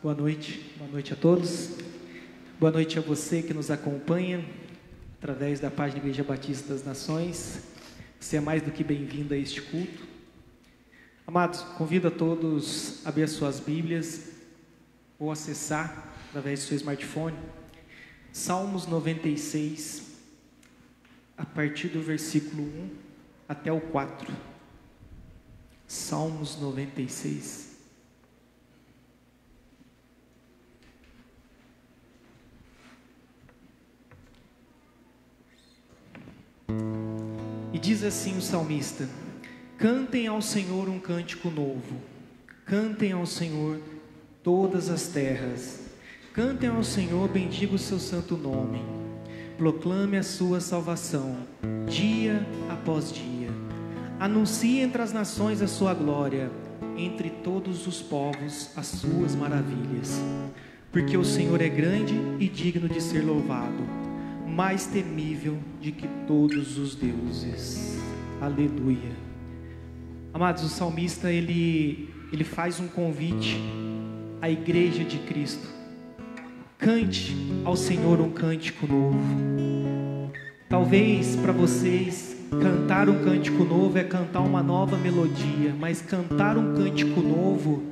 Boa noite a todos. Boa noite a você que nos acompanha através da página Igreja Batista das Nações. Você é mais do que bem-vindo a este culto. Amados, convido a todos a abrir as suas Bíblias ou acessar através do seu smartphone Salmos 96, a partir do versículo 1 até o 4. Salmos 96. E diz assim o salmista: cantem ao Senhor um cântico novo, cantem ao Senhor todas as terras, cantem ao Senhor, bendiga o seu santo nome, proclame a sua salvação, dia após dia, anuncie entre as nações a sua glória, entre todos os povos as suas maravilhas, porque o Senhor é grande e digno de ser louvado, mais temível de que todos os deuses. Aleluia. Amados, o salmista ele faz um convite à igreja de Cristo: cante ao Senhor um cântico novo. Talvez para vocês cantar um cântico novo é cantar uma nova melodia, mas cantar um cântico novo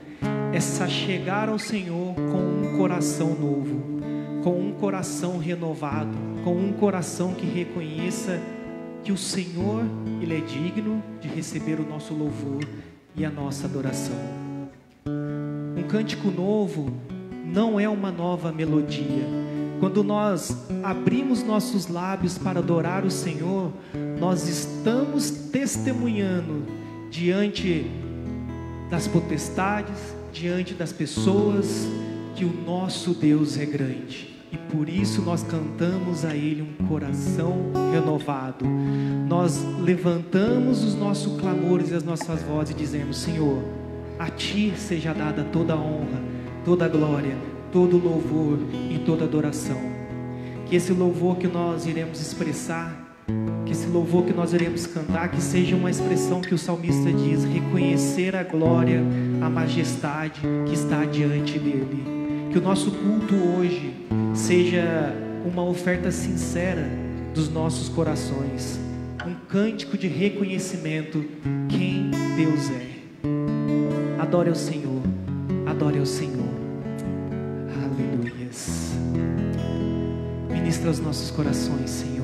é chegar ao Senhor com um coração novo, com um coração renovado, com um coração que reconheça que o Senhor, Ele é digno de receber o nosso louvor e a nossa adoração. Um cântico novo não é uma nova melodia. Quando nós abrimos nossos lábios para adorar o Senhor, nós estamos testemunhando diante das potestades, diante das pessoas, que o nosso Deus é grande. E por isso nós cantamos a Ele um coração renovado. Nós levantamos os nossos clamores e as nossas vozes e dizemos: Senhor, a Ti seja dada toda a honra, toda a glória, todo o louvor e toda a adoração. Que esse louvor que nós iremos expressar, que esse louvor que nós iremos cantar, que seja uma expressão que o salmista diz: reconhecer a glória, a majestade que está diante dEle. Que o nosso culto hoje seja uma oferta sincera dos nossos corações, um cântico de reconhecimento quem Deus é. Adore ao Senhor, adore ao Senhor. Aleluias. Ministra os nossos corações, Senhor.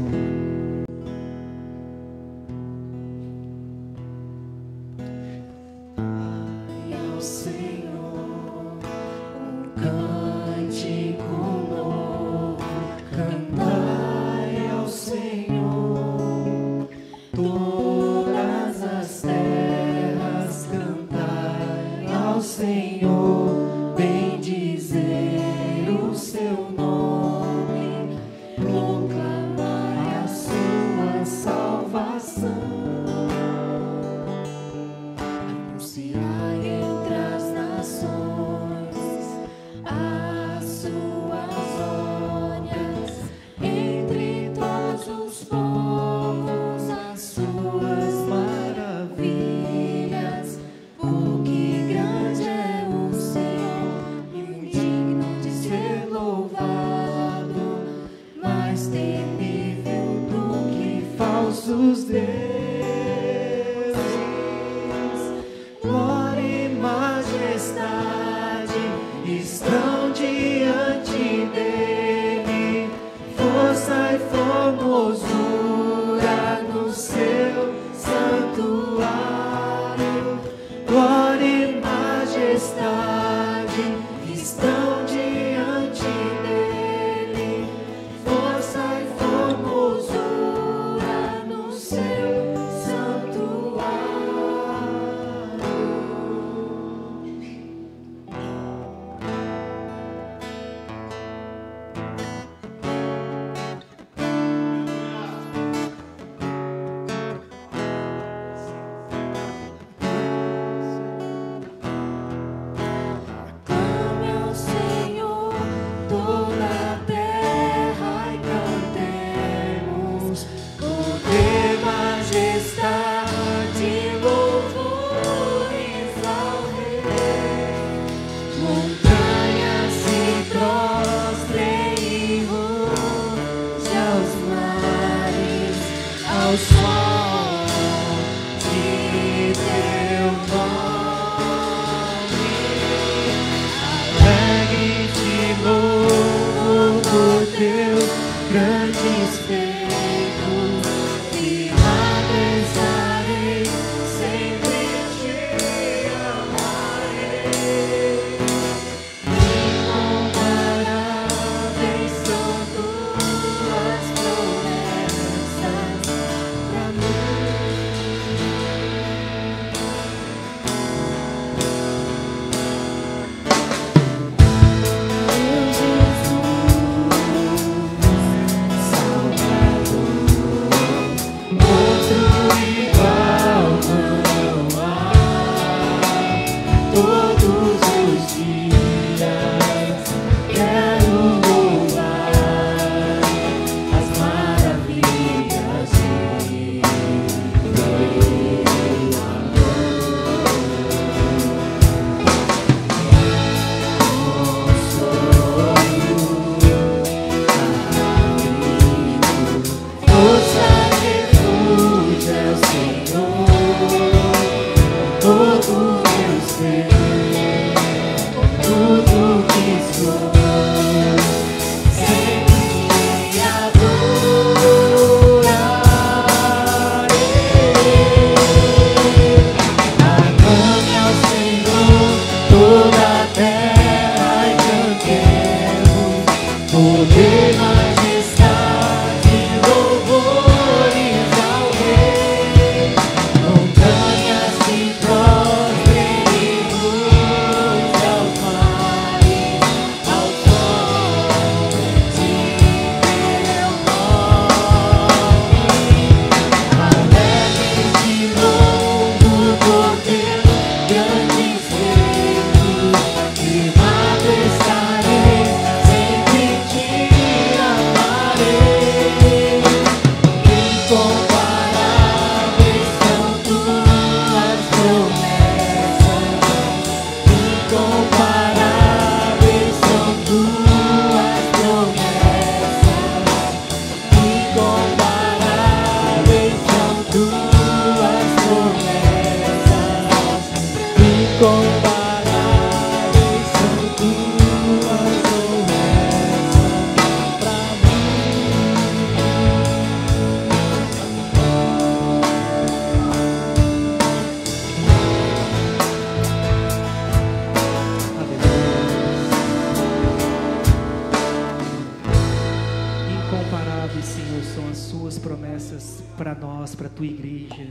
para nós, para a tua igreja.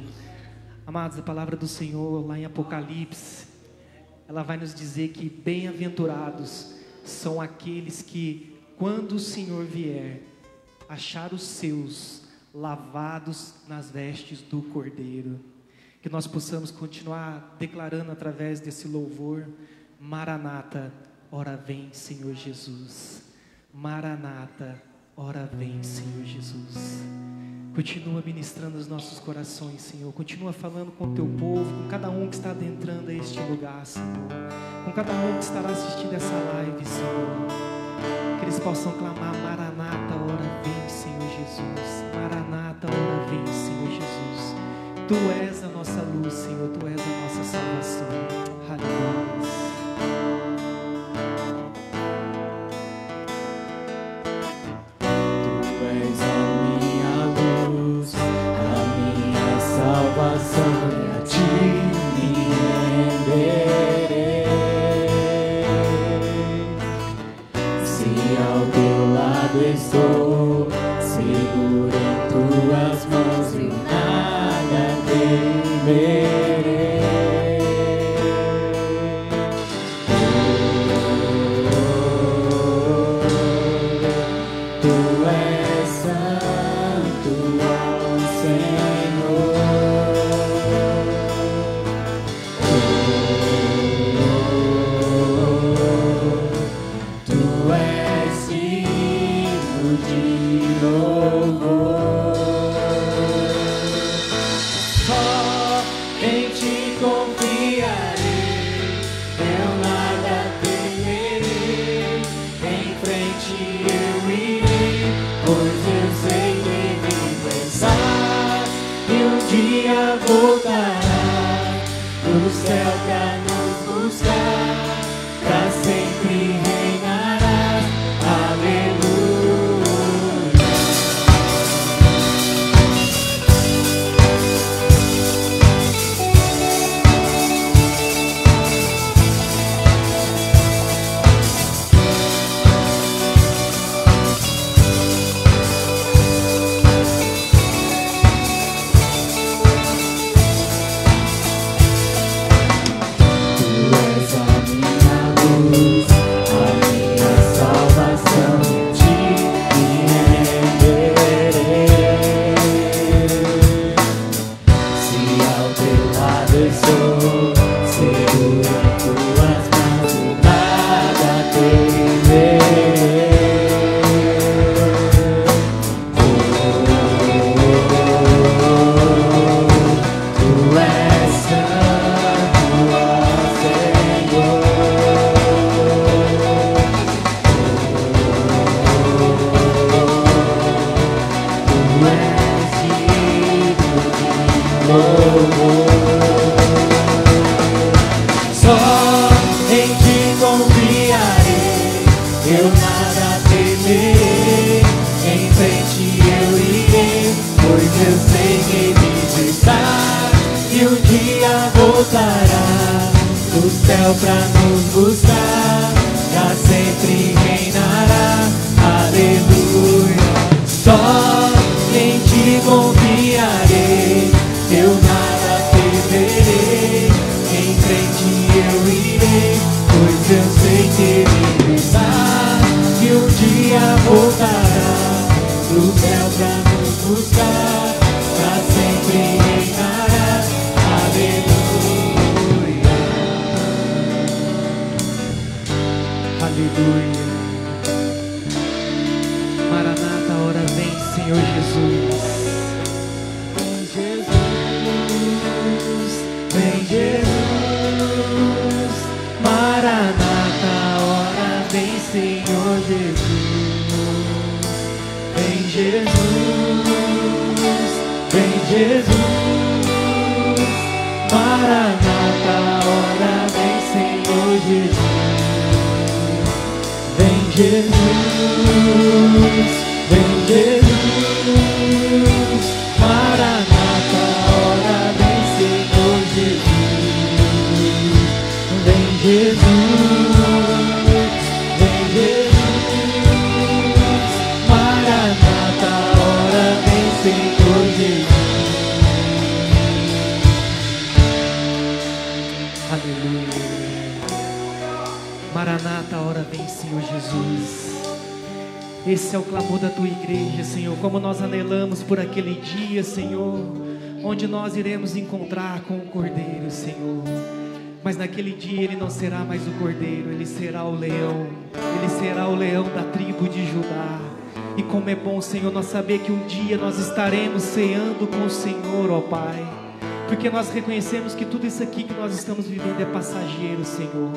Amados, a palavra do Senhor lá em Apocalipse, ela vai nos dizer que bem-aventurados são aqueles que, quando o Senhor vier, achar os seus lavados nas vestes do Cordeiro. Que nós possamos continuar declarando através desse louvor: Maranata, ora vem, Senhor Jesus. Maranata, ora vem, Senhor Jesus. Continua ministrando os nossos corações, Senhor. Continua falando com o teu povo, com cada um que está adentrando a este lugar, Senhor. Com cada um que estará assistindo essa live, Senhor. Que eles possam clamar: Maranata, ora vem, Senhor Jesus. Maranata, ora vem, Senhor Jesus. Tu és a nossa luz, Senhor. Tu és a nossa salvação. Aleluia. Estou seguro em tuas mãos e nada temerei. Tu és santo, ó Senhor. Tu és de louvor. Só em ti confiarei, eu nada temerei. Em frente eu irei, pois eu sei que vim pensar e um dia voltará do céu pra nos buscar, pra sempre reinarás. Aleluia. Maranata, ora vem, Senhor Jesus. Jesus. Esse é o clamor da tua igreja, Senhor. Como nós anelamos por aquele dia, Senhor, onde nós iremos encontrar com o Cordeiro, Senhor. Mas naquele dia ele não será mais o Cordeiro, ele será o leão. Ele será o leão da tribo de Judá. E como é bom, Senhor, nós saber que um dia nós estaremos ceando com o Senhor, ó Pai. Porque nós reconhecemos que tudo isso aqui que nós estamos vivendo é passageiro, Senhor.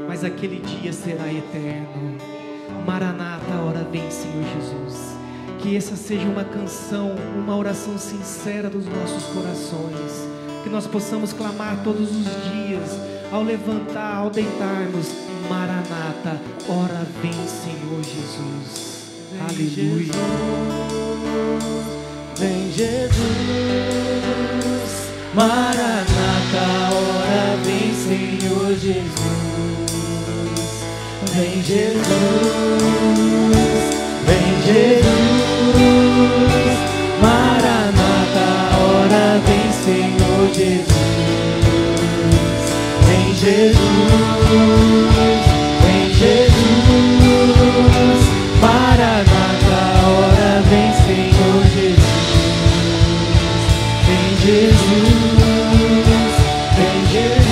Mas aquele dia será eterno. Maranata, ora vem, Senhor Jesus. Que essa seja uma canção, uma oração sincera dos nossos corações. Que nós possamos clamar todos os dias, ao levantar, ao deitarmos. Maranata, ora vem, Senhor Jesus. Vem, aleluia. Vem Jesus, Maranata, ora vem, Senhor Jesus. Vem Jesus, vem Jesus, Maranata, ora vem, Senhor Jesus. Vem Jesus, vem Jesus, Maranata, ora vem, Senhor Jesus. Vem Jesus, vem Jesus,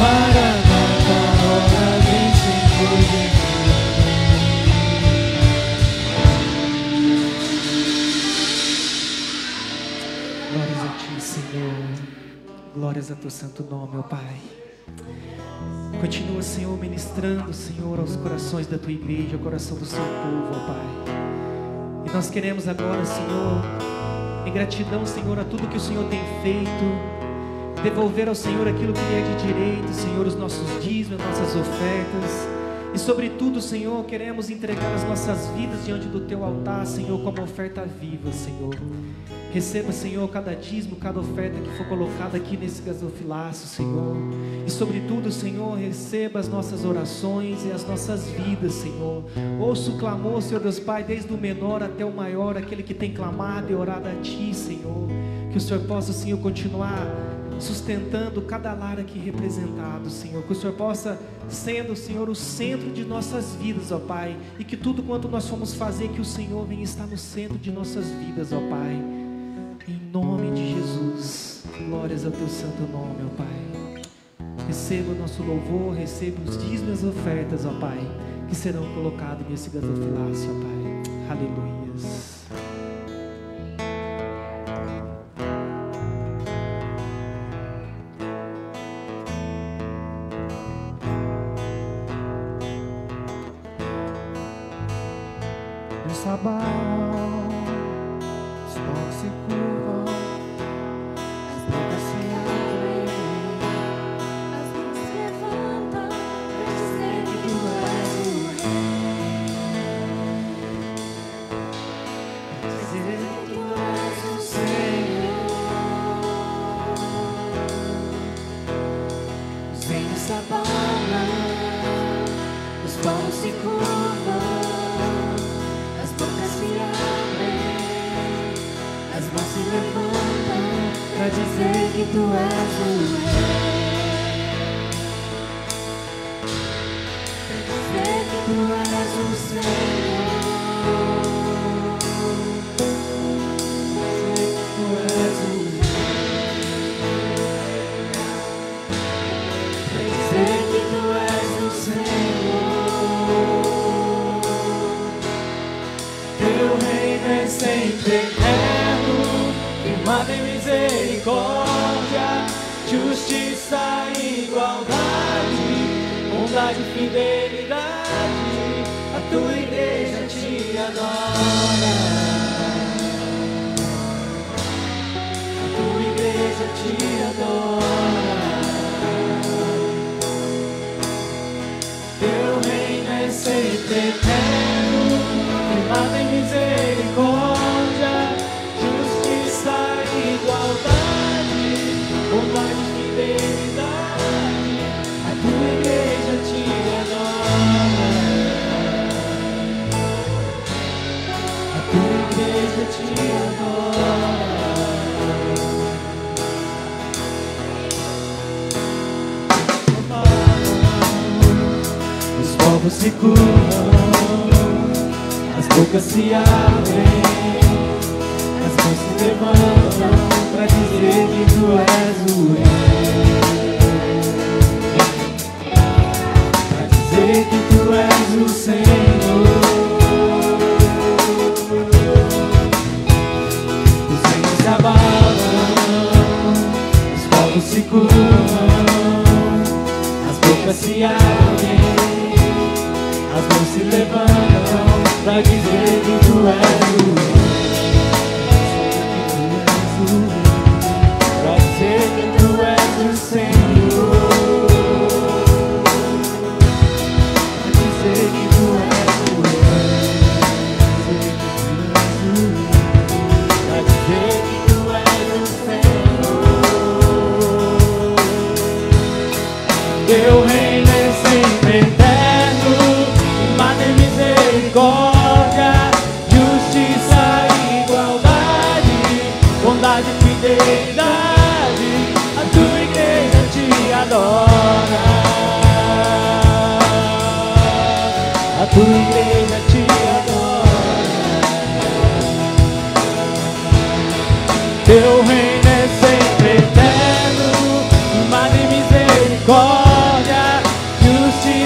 Maranata, ora vem, Senhor Jesus. Glórias a ti, Senhor. Glórias a teu santo nome, ó Pai. Continua, Senhor, ministrando, Senhor, aos corações da tua igreja, ao coração do seu povo, ó Pai. E nós queremos agora, Senhor, em gratidão, Senhor, a tudo que o Senhor tem feito, devolver ao Senhor aquilo que lhe é de direito, Senhor, os nossos dízimos, as nossas ofertas. E sobretudo, Senhor, queremos entregar as nossas vidas diante do teu altar, Senhor, como oferta viva, Senhor. Receba, Senhor, cada dízimo, cada oferta que for colocada aqui nesse gasofilaço, Senhor. E sobretudo, Senhor, receba as nossas orações e as nossas vidas, Senhor. Ouça o clamor, Senhor Deus Pai, desde o menor até o maior, aquele que tem clamado e orado a Ti, Senhor. Que o Senhor possa, Senhor, continuar sustentando cada lar aqui representado, Senhor. Que o Senhor possa, sendo, Senhor, o centro de nossas vidas, ó Pai. E que tudo quanto nós formos fazer, que o Senhor venha estar no centro de nossas vidas, ó Pai. Em nome de Jesus. Glórias ao teu santo nome, ó Pai. Receba o nosso louvor, receba os dízimos e as ofertas, ó Pai, que serão colocados nesse gasofilaço, ó Pai. Aleluias. Essa barra, os palcos se curvam, as bocas se abrem, as mãos se levantam pra dizer que tu és o rei. Dizer que tu és o Senhor. Os ventos se abalam, os palcos se curvam, as bocas se abrem, as mãos se levantam pra dizer que tu és o rei. Pra dizer que tu és o Senhor. Dizer que tu és o rei. Pra dizer que tu és o Senhor. Teu reino é sempre eterno, firmado em misericórdia, justiça e igualdade, bondade e fidelidade. A tua igreja te adora. A tua igreja te adora. Teu reino é sempre eterno, firmado em misericórdia, justiça e igualdade, bondade e fidelidade. A tua igreja te adora. A tua igreja te adora. Os povos se se curvam, as bocas se abrem, as mãos se levantam para dizer que tu és o Rei, para dizer que tu és o Senhor. Os reinos se abalam, os povos se curvam, as bocas se abrem, as mãos se levantam pra dizer que tu és o Rei, pra dizer que tu és o Senhor, pra dizer que tu és o Rei, pra dizer que tu és o Senhor. Teu reino é sempre eterno, mata e misericórdia, justiça e igualdade, bondade e fidelidade, a tua igreja te adora, a tua igreja te adora. Teu reino é sempre eterno, mata e misericórdia, justiça e igualdade, bondade e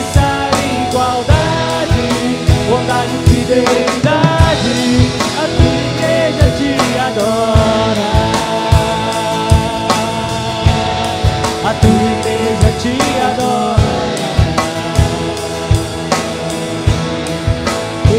fidelidade, a tua igreja te adora, a tua igreja te adora.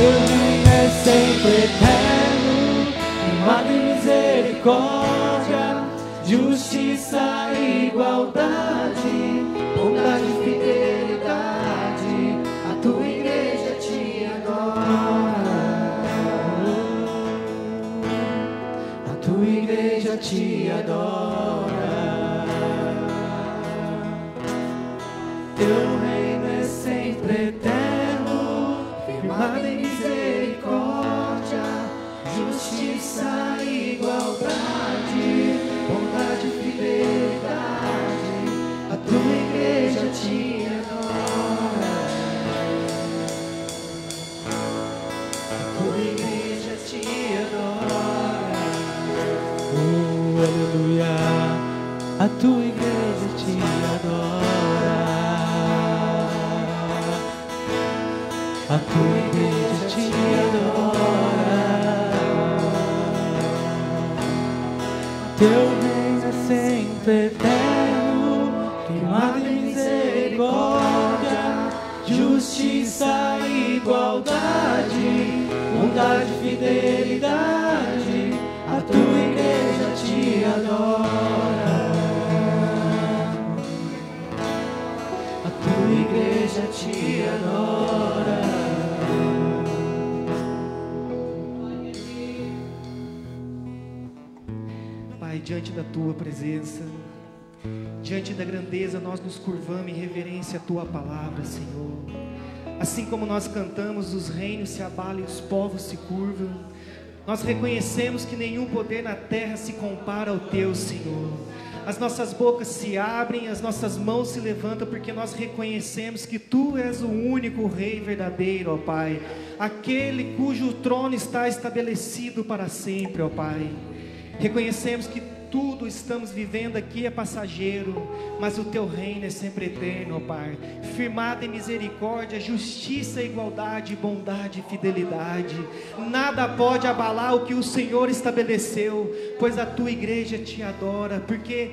Teu reino é sempre eterno, amado e misericórdia, justiça e igualdade, bondade e fidelidade, a tua igreja te adora, a tua igreja te adora. Teu reino é sempre eterno, firmado em misericórdia, justiça e igualdade, bondade e fidelidade, a tua igreja te adora, a tua igreja te adora. Oh, aleluia, a tua igreja te adora, a tua igreja te adora. Teu reino é sempre eterno, firmado em misericórdia, justiça e igualdade, bondade e fidelidade, a tua igreja te adora, a tua igreja te adora. Pai, diante da tua presença, diante da grandeza, nós nos curvamos em reverência à tua palavra, Senhor. Assim como nós cantamos, os reinos se abalam e os povos se curvam, nós reconhecemos que nenhum poder na terra se compara ao teu, Senhor. As nossas bocas se abrem, as nossas mãos se levantam, porque nós reconhecemos que tu és o único Rei verdadeiro, ó Pai, aquele cujo trono está estabelecido para sempre, ó Pai. Reconhecemos que tudo estamos vivendo aqui é passageiro, mas o teu reino é sempre eterno, ó Pai, firmado em misericórdia, justiça, igualdade, bondade e fidelidade. Nada pode abalar o que o Senhor estabeleceu, pois a tua igreja te adora, porque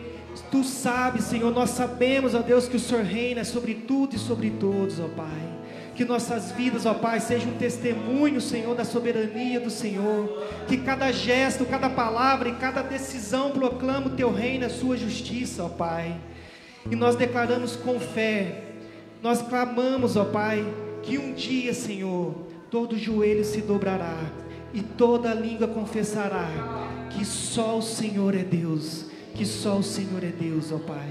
tu sabes, Senhor, nós sabemos, ó Deus, que o Senhor reina sobre tudo e sobre todos, ó Pai. Que nossas vidas, ó Pai, sejam um testemunho, Senhor, da soberania do Senhor. Que cada gesto, cada palavra e cada decisão proclame o teu reino, a sua justiça, ó Pai. E nós declaramos com fé, nós clamamos, ó Pai, que um dia, Senhor, todo joelho se dobrará e toda língua confessará que só o Senhor é Deus, que só o Senhor é Deus, ó Pai.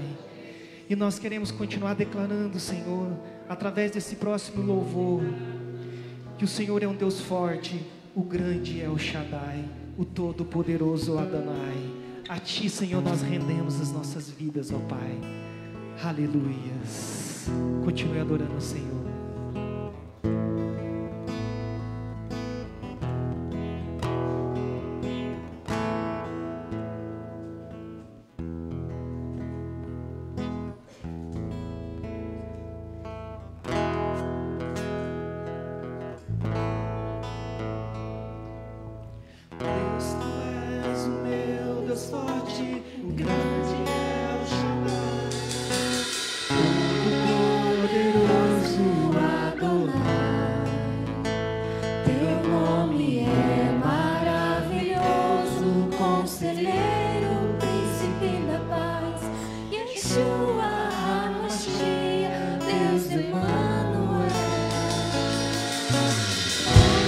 E nós queremos continuar declarando, Senhor, através desse próximo louvor, que o Senhor é um Deus forte, o grande é o Shaddai, o todo-poderoso Adonai. A Ti, Senhor, nós rendemos as nossas vidas, ó Pai. Aleluias. Continue adorando o Senhor.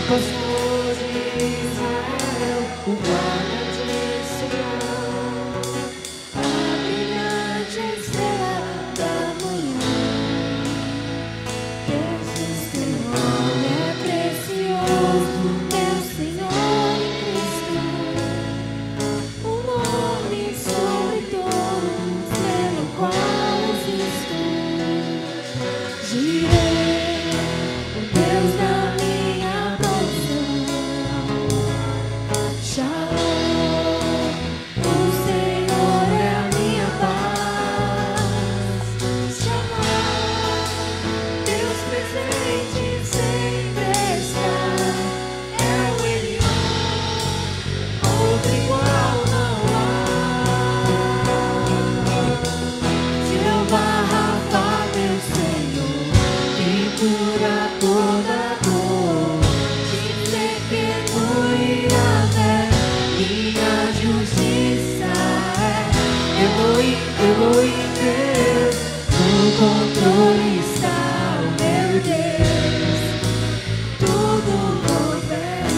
pastor de Israel, o guarda de Sião, a brilhante estrela da manhã. Jesus, teu nome é precioso, meu Senhor e Cristo, o nome sobre todos, pelo qual existo. Direi, o Deus da minha porção. Shalom, o Senhor é a minha paz. Shalom, Deus presente sempre está. É o Elion, outro igual não há. Jeová Rafa, meu Senhor, que cura toda dor. Tsidkenu Yahvé, minha justiça é. Elohim, Elohim, Deus, no controle está o meu Deus, tudo governa.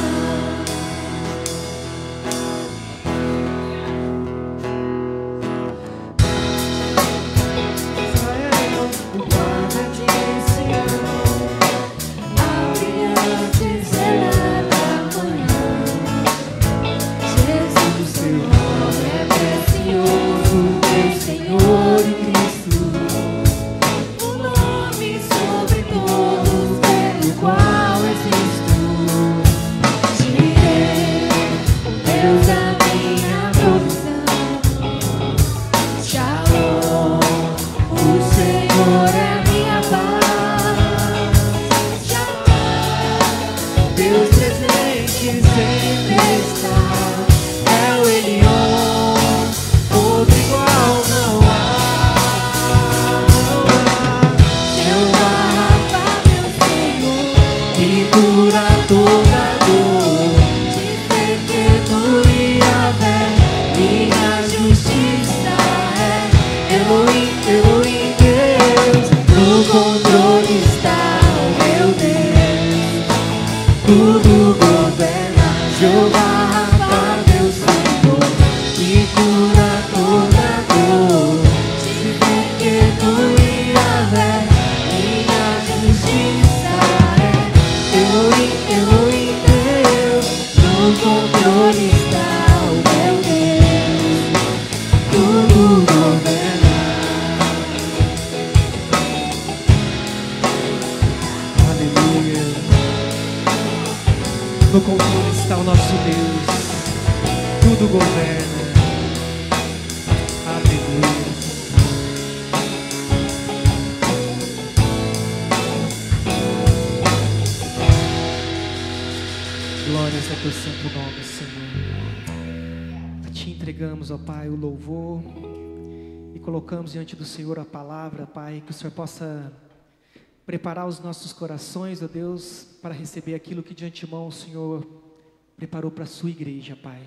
Israel, o guarda de Sião, a brilhante estrela da manhã. Jesus, teu nome é precioso, meu Senhor e Cristo, o nome sobre todos, pelo qual existo. Direi, Deus da minha provisão. Shalom, o Senhor é a minha paz. Shalom, Deus presente sempre está. É o Elion, outro igual não há. Jeová Rafa, meu Senhor, que cura toda dor. Tsidkenu Yahvé, minha justiça é. Elohim, Elohim, Deus, no controle está o meu Deus, tudo governa. Jeová Rafa, meu Senhor, que cura toda dor. Tsidkenu Yahvé, minha justiça é. Elohim, Elohim, Deus, no controle está o meu Deus, tudo governa. Aleluia. No controle está o nosso Deus. Tudo governa. Aleluia. Glórias a teu santo nome, Senhor. A ti entregamos, ó Pai, o louvor e colocamos diante do Senhor a palavra, Pai, que o Senhor possa preparar os nossos corações, ó Deus, para receber aquilo que de antemão o Senhor preparou para a sua igreja, Pai.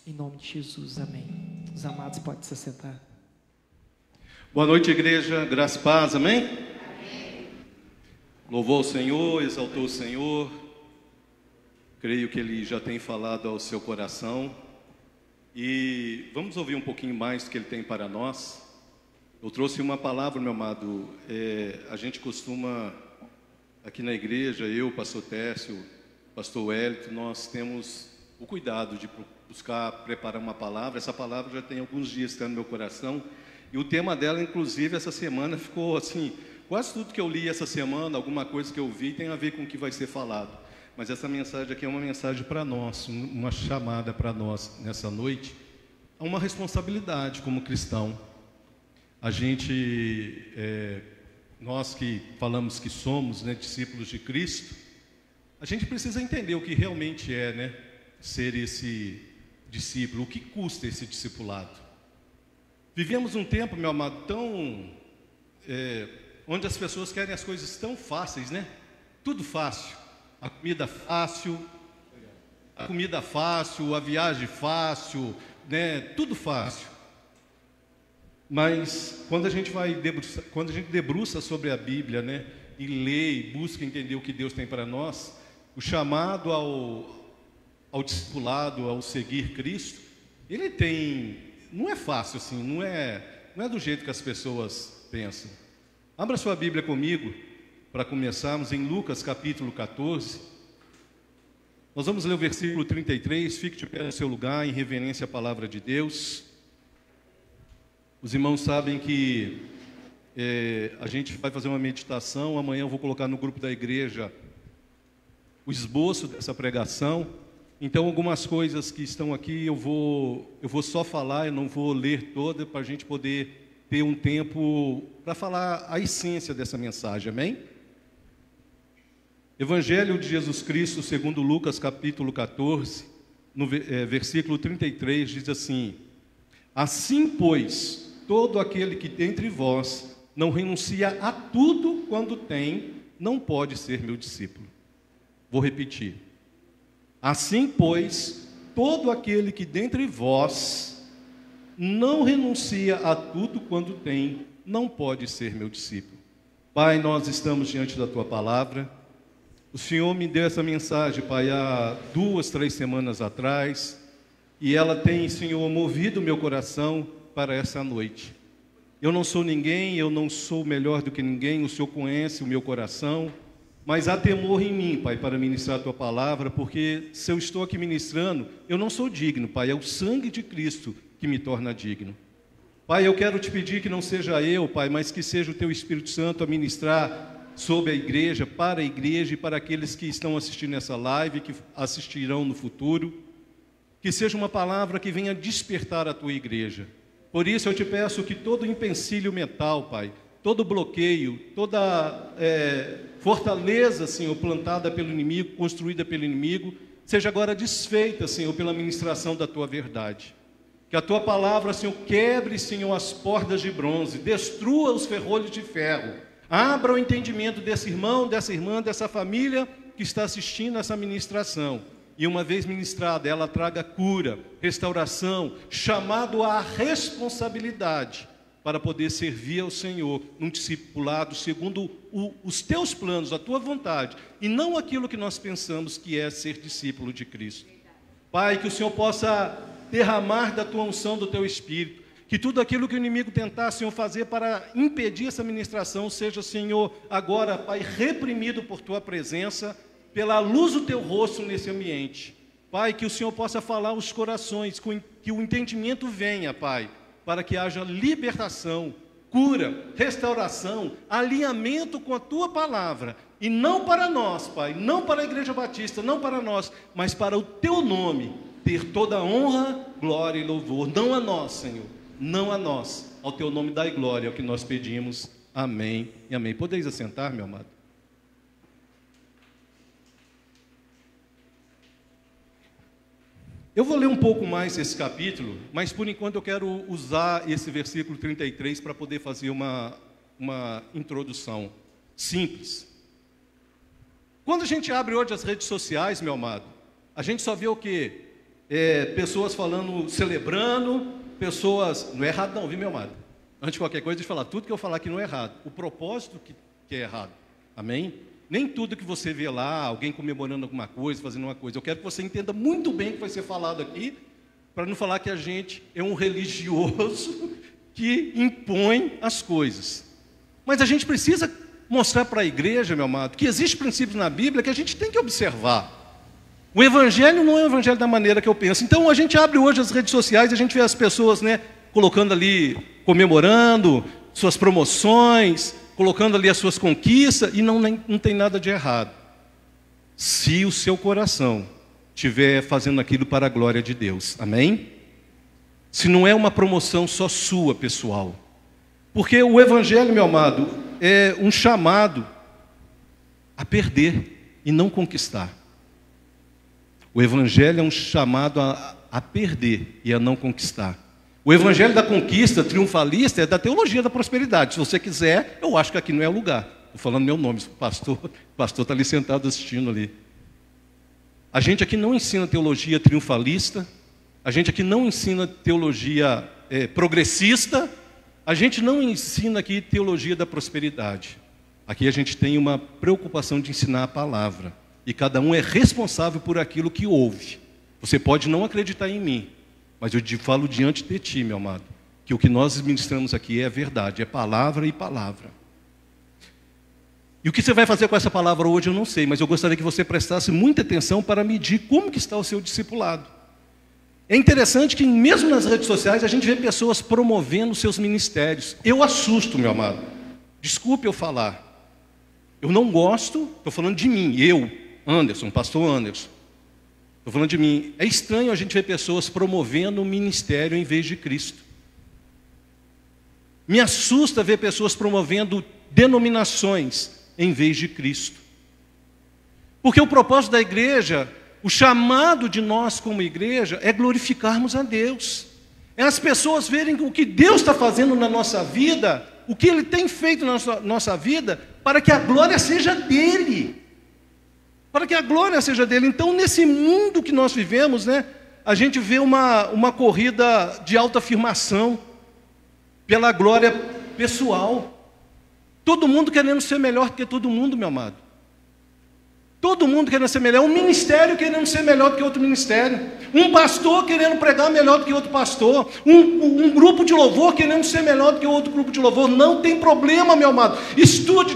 Em nome de Jesus, amém. Os amados podem se sentar. Boa noite, igreja, graça e paz, amém? Louvou o Senhor, exaltou o Senhor. Creio que Ele já tem falado ao seu coração. E vamos ouvir um pouquinho mais do que Ele tem para nós. Eu trouxe uma palavra, meu amado. A gente costuma, aqui na igreja, eu, pastor Técio, pastor Wellington, nós temos o cuidado de buscar preparar uma palavra. Essa palavra já tem alguns dias que está no meu coração. E o tema dela, inclusive, essa semana ficou assim, quase tudo que eu li essa semana, alguma coisa que eu vi, tem a ver com o que vai ser falado. Mas essa mensagem aqui é uma mensagem para nós, uma chamada para nós nessa noite, a uma responsabilidade como cristão. A gente, nós que falamos que somos, né, discípulos de Cristo, a gente precisa entender o que realmente é, né, ser esse discípulo, o que custa esse discipulado. Vivemos um tempo, meu amado, tão onde as pessoas querem as coisas tão fáceis, né? Tudo fácil. A comida fácil, a viagem fácil, né? Tudo fácil. Mas quando a gente debruça sobre a Bíblia, né? E lê e busca entender o que Deus tem para nós, o chamado ao discipulado, ao seguir Cristo, ele tem, não é fácil assim, não é do jeito que as pessoas pensam. Abra sua Bíblia comigo, para começarmos em Lucas capítulo 14. Nós vamos ler o versículo 33, fique de pé no seu lugar, em reverência à palavra de Deus. Os irmãos sabem que a gente vai fazer uma meditação, amanhã eu vou colocar no grupo da igreja o esboço dessa pregação. Então, algumas coisas que estão aqui eu vou só falar, eu não vou ler toda, para a gente poder ter um tempo para falar a essência dessa mensagem, amém? Evangelho de Jesus Cristo, segundo Lucas, capítulo 14, no versículo 33, diz assim: assim, pois, todo aquele que dentre vós não renuncia a tudo quando tem, não pode ser meu discípulo. Vou repetir. Assim, pois, todo aquele que dentre vós não renuncia a tudo quando tem, não pode ser meu discípulo. Pai, nós estamos diante da Tua palavra. O Senhor me deu essa mensagem, Pai, há 2, 3 semanas atrás, e ela tem, Senhor, movido o meu coração para essa noite. Eu não sou ninguém, eu não sou melhor do que ninguém, o Senhor conhece o meu coração, mas há temor em mim, Pai, para ministrar a Tua palavra, porque se eu estou aqui ministrando, eu não sou digno, Pai, é o sangue de Cristo que me torna digno. Pai, eu quero Te pedir que não seja eu, Pai, mas que seja o Teu Espírito Santo a ministrar sobre a igreja, para a igreja e para aqueles que estão assistindo essa live, que assistirão no futuro, que seja uma palavra que venha despertar a Tua igreja. Por isso eu Te peço que todo empecilho mental, Pai, todo bloqueio, toda fortaleza, Senhor, plantada pelo inimigo, construída pelo inimigo, seja agora desfeita, Senhor, pela ministração da Tua verdade. Que a Tua palavra, Senhor, quebre, Senhor, as portas de bronze, destrua os ferrolhos de ferro, abra o entendimento desse irmão, dessa irmã, dessa família que está assistindo essa ministração. E uma vez ministrada, ela traga cura, restauração, chamado à responsabilidade para poder servir ao Senhor num discipulado segundo os Teus planos, a Tua vontade, e não aquilo que nós pensamos que é ser discípulo de Cristo. Pai, que o Senhor possa derramar da Tua unção, do Teu Espírito, que tudo aquilo que o inimigo tentar, Senhor, fazer para impedir essa ministração, seja, Senhor, agora, Pai, reprimido por Tua presença, pela luz do Teu rosto nesse ambiente. Pai, que o Senhor possa falar aos corações, que o entendimento venha, Pai, para que haja libertação, cura, restauração, alinhamento com a Tua palavra, e não para nós, Pai, não para a Igreja Batista, não para nós, mas para o Teu nome, ter toda a honra, glória e louvor, não a nós, Senhor, não a nós, ao Teu nome dai glória, é o que nós pedimos, amém e amém. Podeis assentar, meu amado? Eu vou ler um pouco mais esse capítulo, mas por enquanto eu quero usar esse versículo 33 para poder fazer uma introdução simples. Quando a gente abre hoje as redes sociais, meu amado, a gente só vê o quê? Pessoas falando, celebrando, pessoas... Não é errado não, viu, meu amado? Antes de qualquer coisa, deixa eu falar, tudo que eu falar aqui não é errado. O propósito que é errado, amém? Nem tudo que você vê lá, alguém comemorando alguma coisa, fazendo uma coisa. Eu quero que você entenda muito bem o que vai ser falado aqui, para não falar que a gente é um religioso que impõe as coisas. Mas a gente precisa mostrar para a igreja, meu amado, que existem princípios na Bíblia que a gente tem que observar. O Evangelho não é o Evangelho da maneira que eu penso. Então a gente abre hoje as redes sociais e a gente vê as pessoas, colocando ali, comemorando suas promoções, colocando ali as suas conquistas, e não tem nada de errado. Se o seu coração estiver fazendo aquilo para a glória de Deus, amém? Se não é uma promoção só sua, pessoal. Porque o Evangelho, meu amado, é um chamado a perder e não conquistar. O Evangelho é um chamado a perder e a não conquistar. O Evangelho da conquista triunfalista é da teologia da prosperidade. Se você quiser, eu acho que aqui não é o lugar. Estou falando meu nome, o pastor está ali sentado assistindo ali. A gente aqui não ensina teologia triunfalista, a gente aqui não ensina teologia progressista, a gente não ensina aqui teologia da prosperidade. Aqui a gente tem uma preocupação de ensinar a palavra. E cada um é responsável por aquilo que ouve. Você pode não acreditar em mim, mas eu te falo diante de ti, meu amado, que o que nós ministramos aqui é verdade, é palavra e palavra. E o que você vai fazer com essa palavra hoje eu não sei, mas eu gostaria que você prestasse muita atenção para medir como que está o seu discipulado. É interessante que mesmo nas redes sociais a gente vê pessoas promovendo seus ministérios. Eu assusto, meu amado. Desculpe eu falar. Eu não gosto, estou falando de mim, eu, Anderson, pastor Anderson. Estou falando de mim. É estranho a gente ver pessoas promovendo o ministério em vez de Cristo. Me assusta ver pessoas promovendo denominações em vez de Cristo. Porque o propósito da igreja, o chamado de nós como igreja, é glorificarmos a Deus. É as pessoas verem o que Deus está fazendo na nossa vida, o que Ele tem feito na nossa vida, para que a glória seja dEle. Para que a glória seja dEle. Então, nesse mundo que nós vivemos, né, a gente vê uma corrida de autoafirmação pela glória pessoal. Todo mundo querendo ser melhor que todo mundo, meu amado. Todo mundo querendo ser melhor. Um ministério querendo ser melhor do que outro ministério. Um pastor querendo pregar melhor do que outro pastor. Um grupo de louvor querendo ser melhor do que outro grupo de louvor. Não tem problema, meu amado. Estude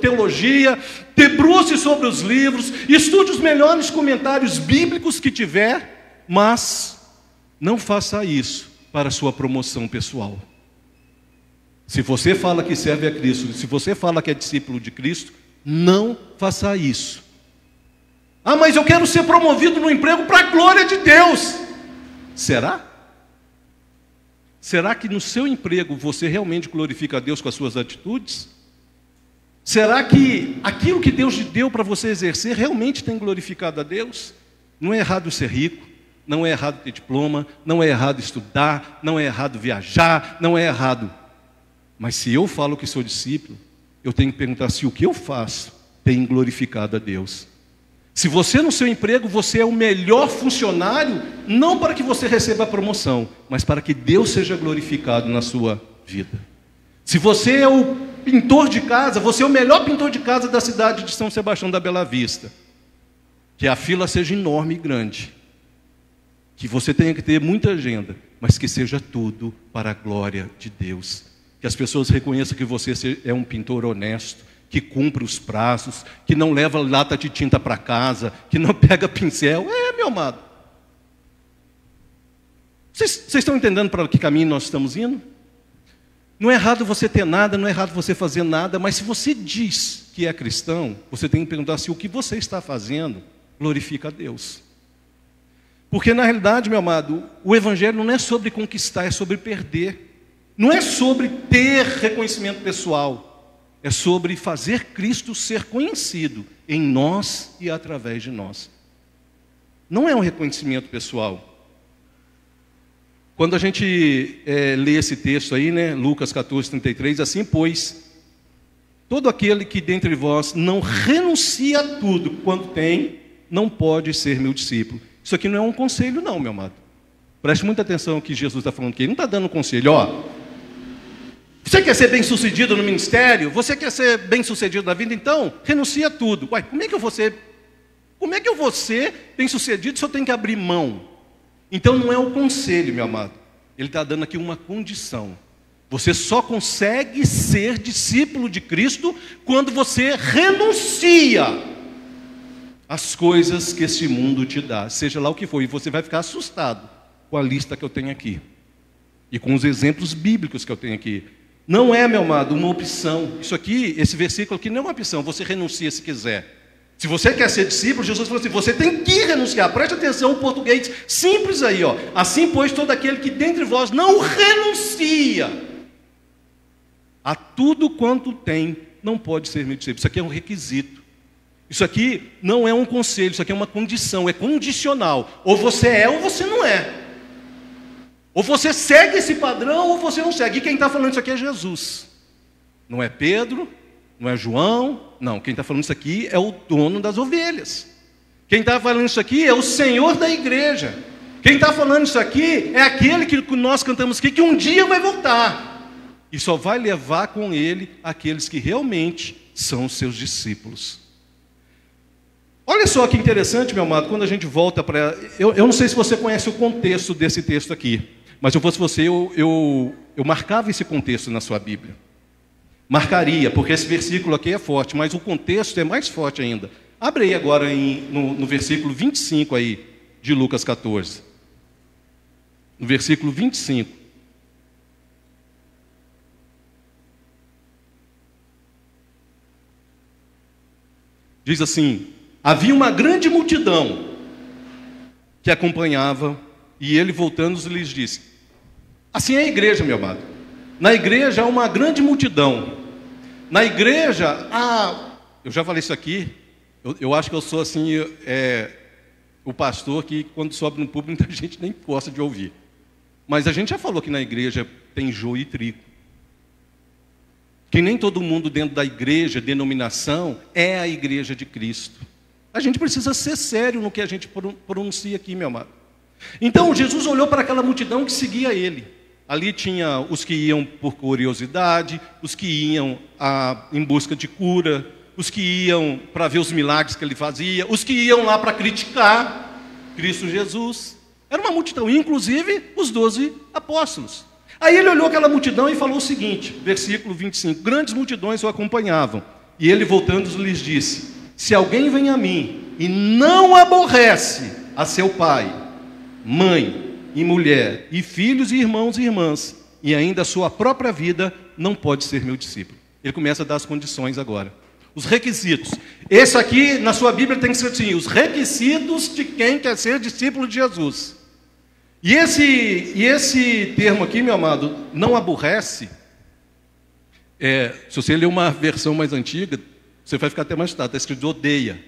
teologia, debruce sobre os livros, estude os melhores comentários bíblicos que tiver, mas não faça isso para sua promoção pessoal. Se você fala que serve a Cristo, se você fala que é discípulo de Cristo, não faça isso. Ah, mas eu quero ser promovido no emprego para a glória de Deus. Será? Será que no seu emprego você realmente glorifica a Deus com as suas atitudes? Será que aquilo que Deus te deu para você exercer realmente tem glorificado a Deus? Não é errado ser rico, não é errado ter diploma, não é errado estudar, não é errado viajar, não é errado. Mas se eu falo que sou discípulo, eu tenho que perguntar se o que eu faço tem glorificado a Deus. Se você no seu emprego, você é o melhor funcionário, não para que você receba a promoção, mas para que Deus seja glorificado na sua vida. Se você é o pintor de casa, você é o melhor pintor de casa da cidade de São Sebastião da Bela Vista. Que a fila seja enorme e grande. Que você tenha que ter muita agenda, mas que seja tudo para a glória de Deus. Que as pessoas reconheçam que você é um pintor honesto, que cumpre os prazos, que não leva lata de tinta para casa, que não pega pincel. Meu amado. Vocês estão entendendo para que caminho nós estamos indo? Não é errado você ter nada, não é errado você fazer nada, mas se você diz que é cristão, você tem que perguntar se o que você está fazendo glorifica a Deus. Porque na realidade, meu amado, o evangelho não é sobre conquistar, é sobre perder. Não é sobre ter reconhecimento pessoal, é sobre fazer Cristo ser conhecido em nós e através de nós. Não é um reconhecimento pessoal. Quando a gente lê esse texto aí, né, Lucas 14:33, assim pois, todo aquele que dentre vós não renuncia a tudo quanto tem, não pode ser meu discípulo. Isso aqui não é um conselho não, meu amado. Preste muita atenção ao que Jesus está falando aqui. Ele não está dando um conselho, Você quer ser bem sucedido no ministério? Você quer ser bem sucedido na vida? Então, renuncia a tudo. Como é que eu vou ser bem sucedido se eu tenho que abrir mão? Então não é um conselho, meu amado. Ele está dando aqui uma condição. Você só consegue ser discípulo de Cristo quando você renuncia às coisas que esse mundo te dá, seja lá o que for. E você vai ficar assustado com a lista que eu tenho aqui e com os exemplos bíblicos que eu tenho aqui. Não é, meu amado, uma opção. Isso aqui, esse versículo aqui não é uma opção. Você renuncia se quiser. Se você quer ser discípulo, Jesus falou assim, você tem que renunciar. Preste atenção, o português simples aí, Assim, pois, todo aquele que dentre vós não renuncia a tudo quanto tem, não pode ser meu discípulo. Isso aqui é um requisito. Isso aqui não é um conselho, isso aqui é uma condição, é condicional. Ou você é ou você não é. Ou você segue esse padrão ou você não segue. E quem está falando isso aqui é Jesus. Não é Pedro, não é João. Não, quem está falando isso aqui é o dono das ovelhas. Quem está falando isso aqui é o Senhor da igreja. Quem está falando isso aqui é aquele que nós cantamos aqui, que um dia vai voltar. E só vai levar com ele aqueles que realmente são os seus discípulos. Olha só que interessante, meu amado, quando a gente volta para... Eu não sei se você conhece o contexto desse texto aqui, mas se eu fosse você, eu marcava esse contexto na sua Bíblia. Marcaria, porque esse versículo aqui é forte, mas o contexto é mais forte ainda. Abre aí agora no versículo 25 aí, de Lucas 14. No versículo 25. Diz assim: havia uma grande multidão que acompanhava, e ele voltando lhes disse... Assim é a igreja, meu amado. Na igreja há uma grande multidão. Na igreja eu já falei isso aqui, eu acho que eu sou assim, o pastor que quando sobe no público muita gente nem gosta de ouvir. Mas a gente já falou que na igreja tem joio e trigo. Que nem todo mundo dentro da igreja, denominação, é a igreja de Cristo. A gente precisa ser sério no que a gente pronuncia aqui, meu amado. Então Jesus olhou para aquela multidão que seguia ele. Ali tinha os que iam por curiosidade, os que iam em busca de cura, os que iam para ver os milagres que ele fazia, os que iam lá para criticar Cristo Jesus. Era uma multidão, inclusive os 12 apóstolos. Aí ele olhou aquela multidão e falou o seguinte, versículo 25: grandes multidões o acompanhavam, e ele voltando lhes disse: se alguém vem a mim e não aborrece a seu pai, mãe e mulher, e filhos e irmãos e irmãs, e ainda a sua própria vida, não pode ser meu discípulo. Ele começa a dar as condições agora, os requisitos. Esse aqui na sua Bíblia tem que ser assim: os requisitos de quem quer ser discípulo de Jesus. E esse termo aqui, meu amado, não aborrece. Se você ler uma versão mais antiga, você vai ficar até mais tarde, está escrito odeia.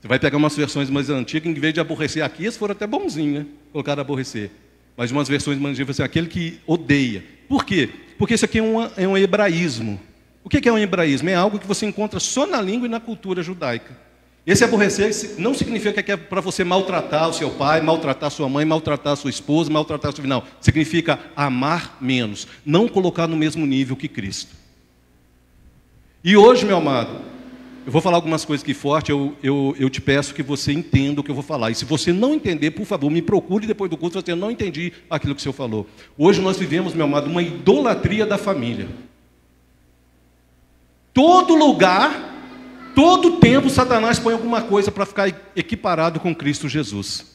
Você vai pegar umas versões mais antigas, em vez de aborrecer aqui, eles foram até bonzinho, né? Colocaram aborrecer. Mas umas versões mais antigas, assim, aquele que odeia. Por quê? Porque isso aqui é um hebraísmo. O que é um hebraísmo? É algo que você encontra só na língua e na cultura judaica. Esse aborrecer não significa que é para você maltratar o seu pai, maltratar a sua mãe, maltratar a sua esposa, maltratar o seu filho. Não, significa amar menos, não colocar no mesmo nível que Cristo. E hoje, meu amado, eu vou falar algumas coisas aqui fortes, eu te peço que você entenda o que eu vou falar. E se você não entender, por favor, me procure depois do culto, se você não entendi aquilo que o senhor falou. Hoje nós vivemos, meu amado, uma idolatria da família. Todo lugar... Todo tempo Satanás põe alguma coisa para ficar equiparado com Cristo Jesus.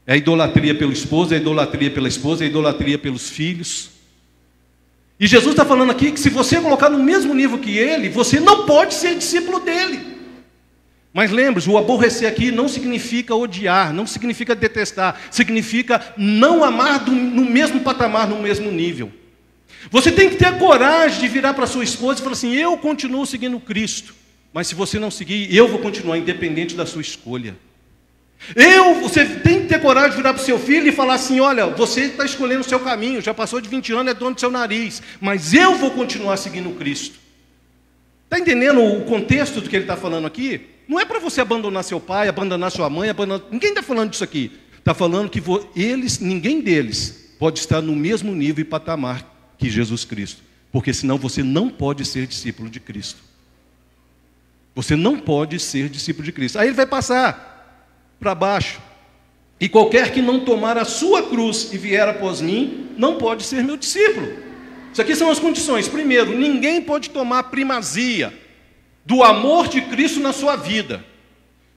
É a idolatria pelo esposo, é a idolatria pela esposa, é a idolatria pelos filhos. E Jesus está falando aqui que se você colocar no mesmo nível que ele, você não pode ser discípulo dele. Mas lembre-se, o aborrecer aqui não significa odiar, não significa detestar, significa não amar no mesmo patamar, no mesmo nível. Você tem que ter a coragem de virar para sua esposa e falar assim: eu continuo seguindo Cristo, mas se você não seguir, eu vou continuar, independente da sua escolha. Você tem que ter coragem de virar para o seu filho e falar assim: olha, você está escolhendo o seu caminho, já passou de 20 anos, é dono do seu nariz, mas eu vou continuar seguindo Cristo. Está entendendo o contexto do que ele está falando aqui? Não é para você abandonar seu pai, abandonar sua mãe, ninguém está falando disso aqui. Está falando que ninguém deles pode estar no mesmo nível e patamar que Jesus Cristo, porque senão você não pode ser discípulo de Cristo. Você não pode ser discípulo de Cristo. Aí ele vai passar para baixo: e qualquer que não tomar a sua cruz e vier após mim, não pode ser meu discípulo. Isso aqui são as condições. Primeiro, ninguém pode tomar primazia do amor de Cristo na sua vida.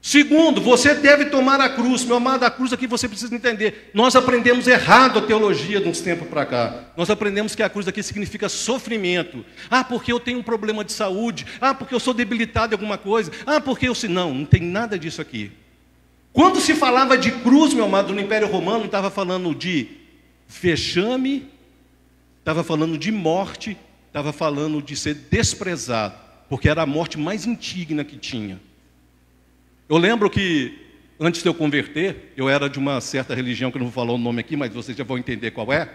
Segundo, você deve tomar a cruz. Meu amado, a cruz aqui você precisa entender. Nós aprendemos errado a teologia de uns tempos para cá. Nós aprendemos que a cruz aqui significa sofrimento. Porque eu tenho um problema de saúde. Porque eu sou debilitado em alguma coisa. Porque eu... Não tem nada disso aqui. Quando se falava de cruz, meu amado, no Império Romano, estava falando de vexame, estava falando de morte, estava falando de ser desprezado, porque era a morte mais indigna que tinha. Eu lembro que, antes de eu converter, eu era de uma certa religião, que eu não vou falar o nome aqui, mas vocês já vão entender qual é.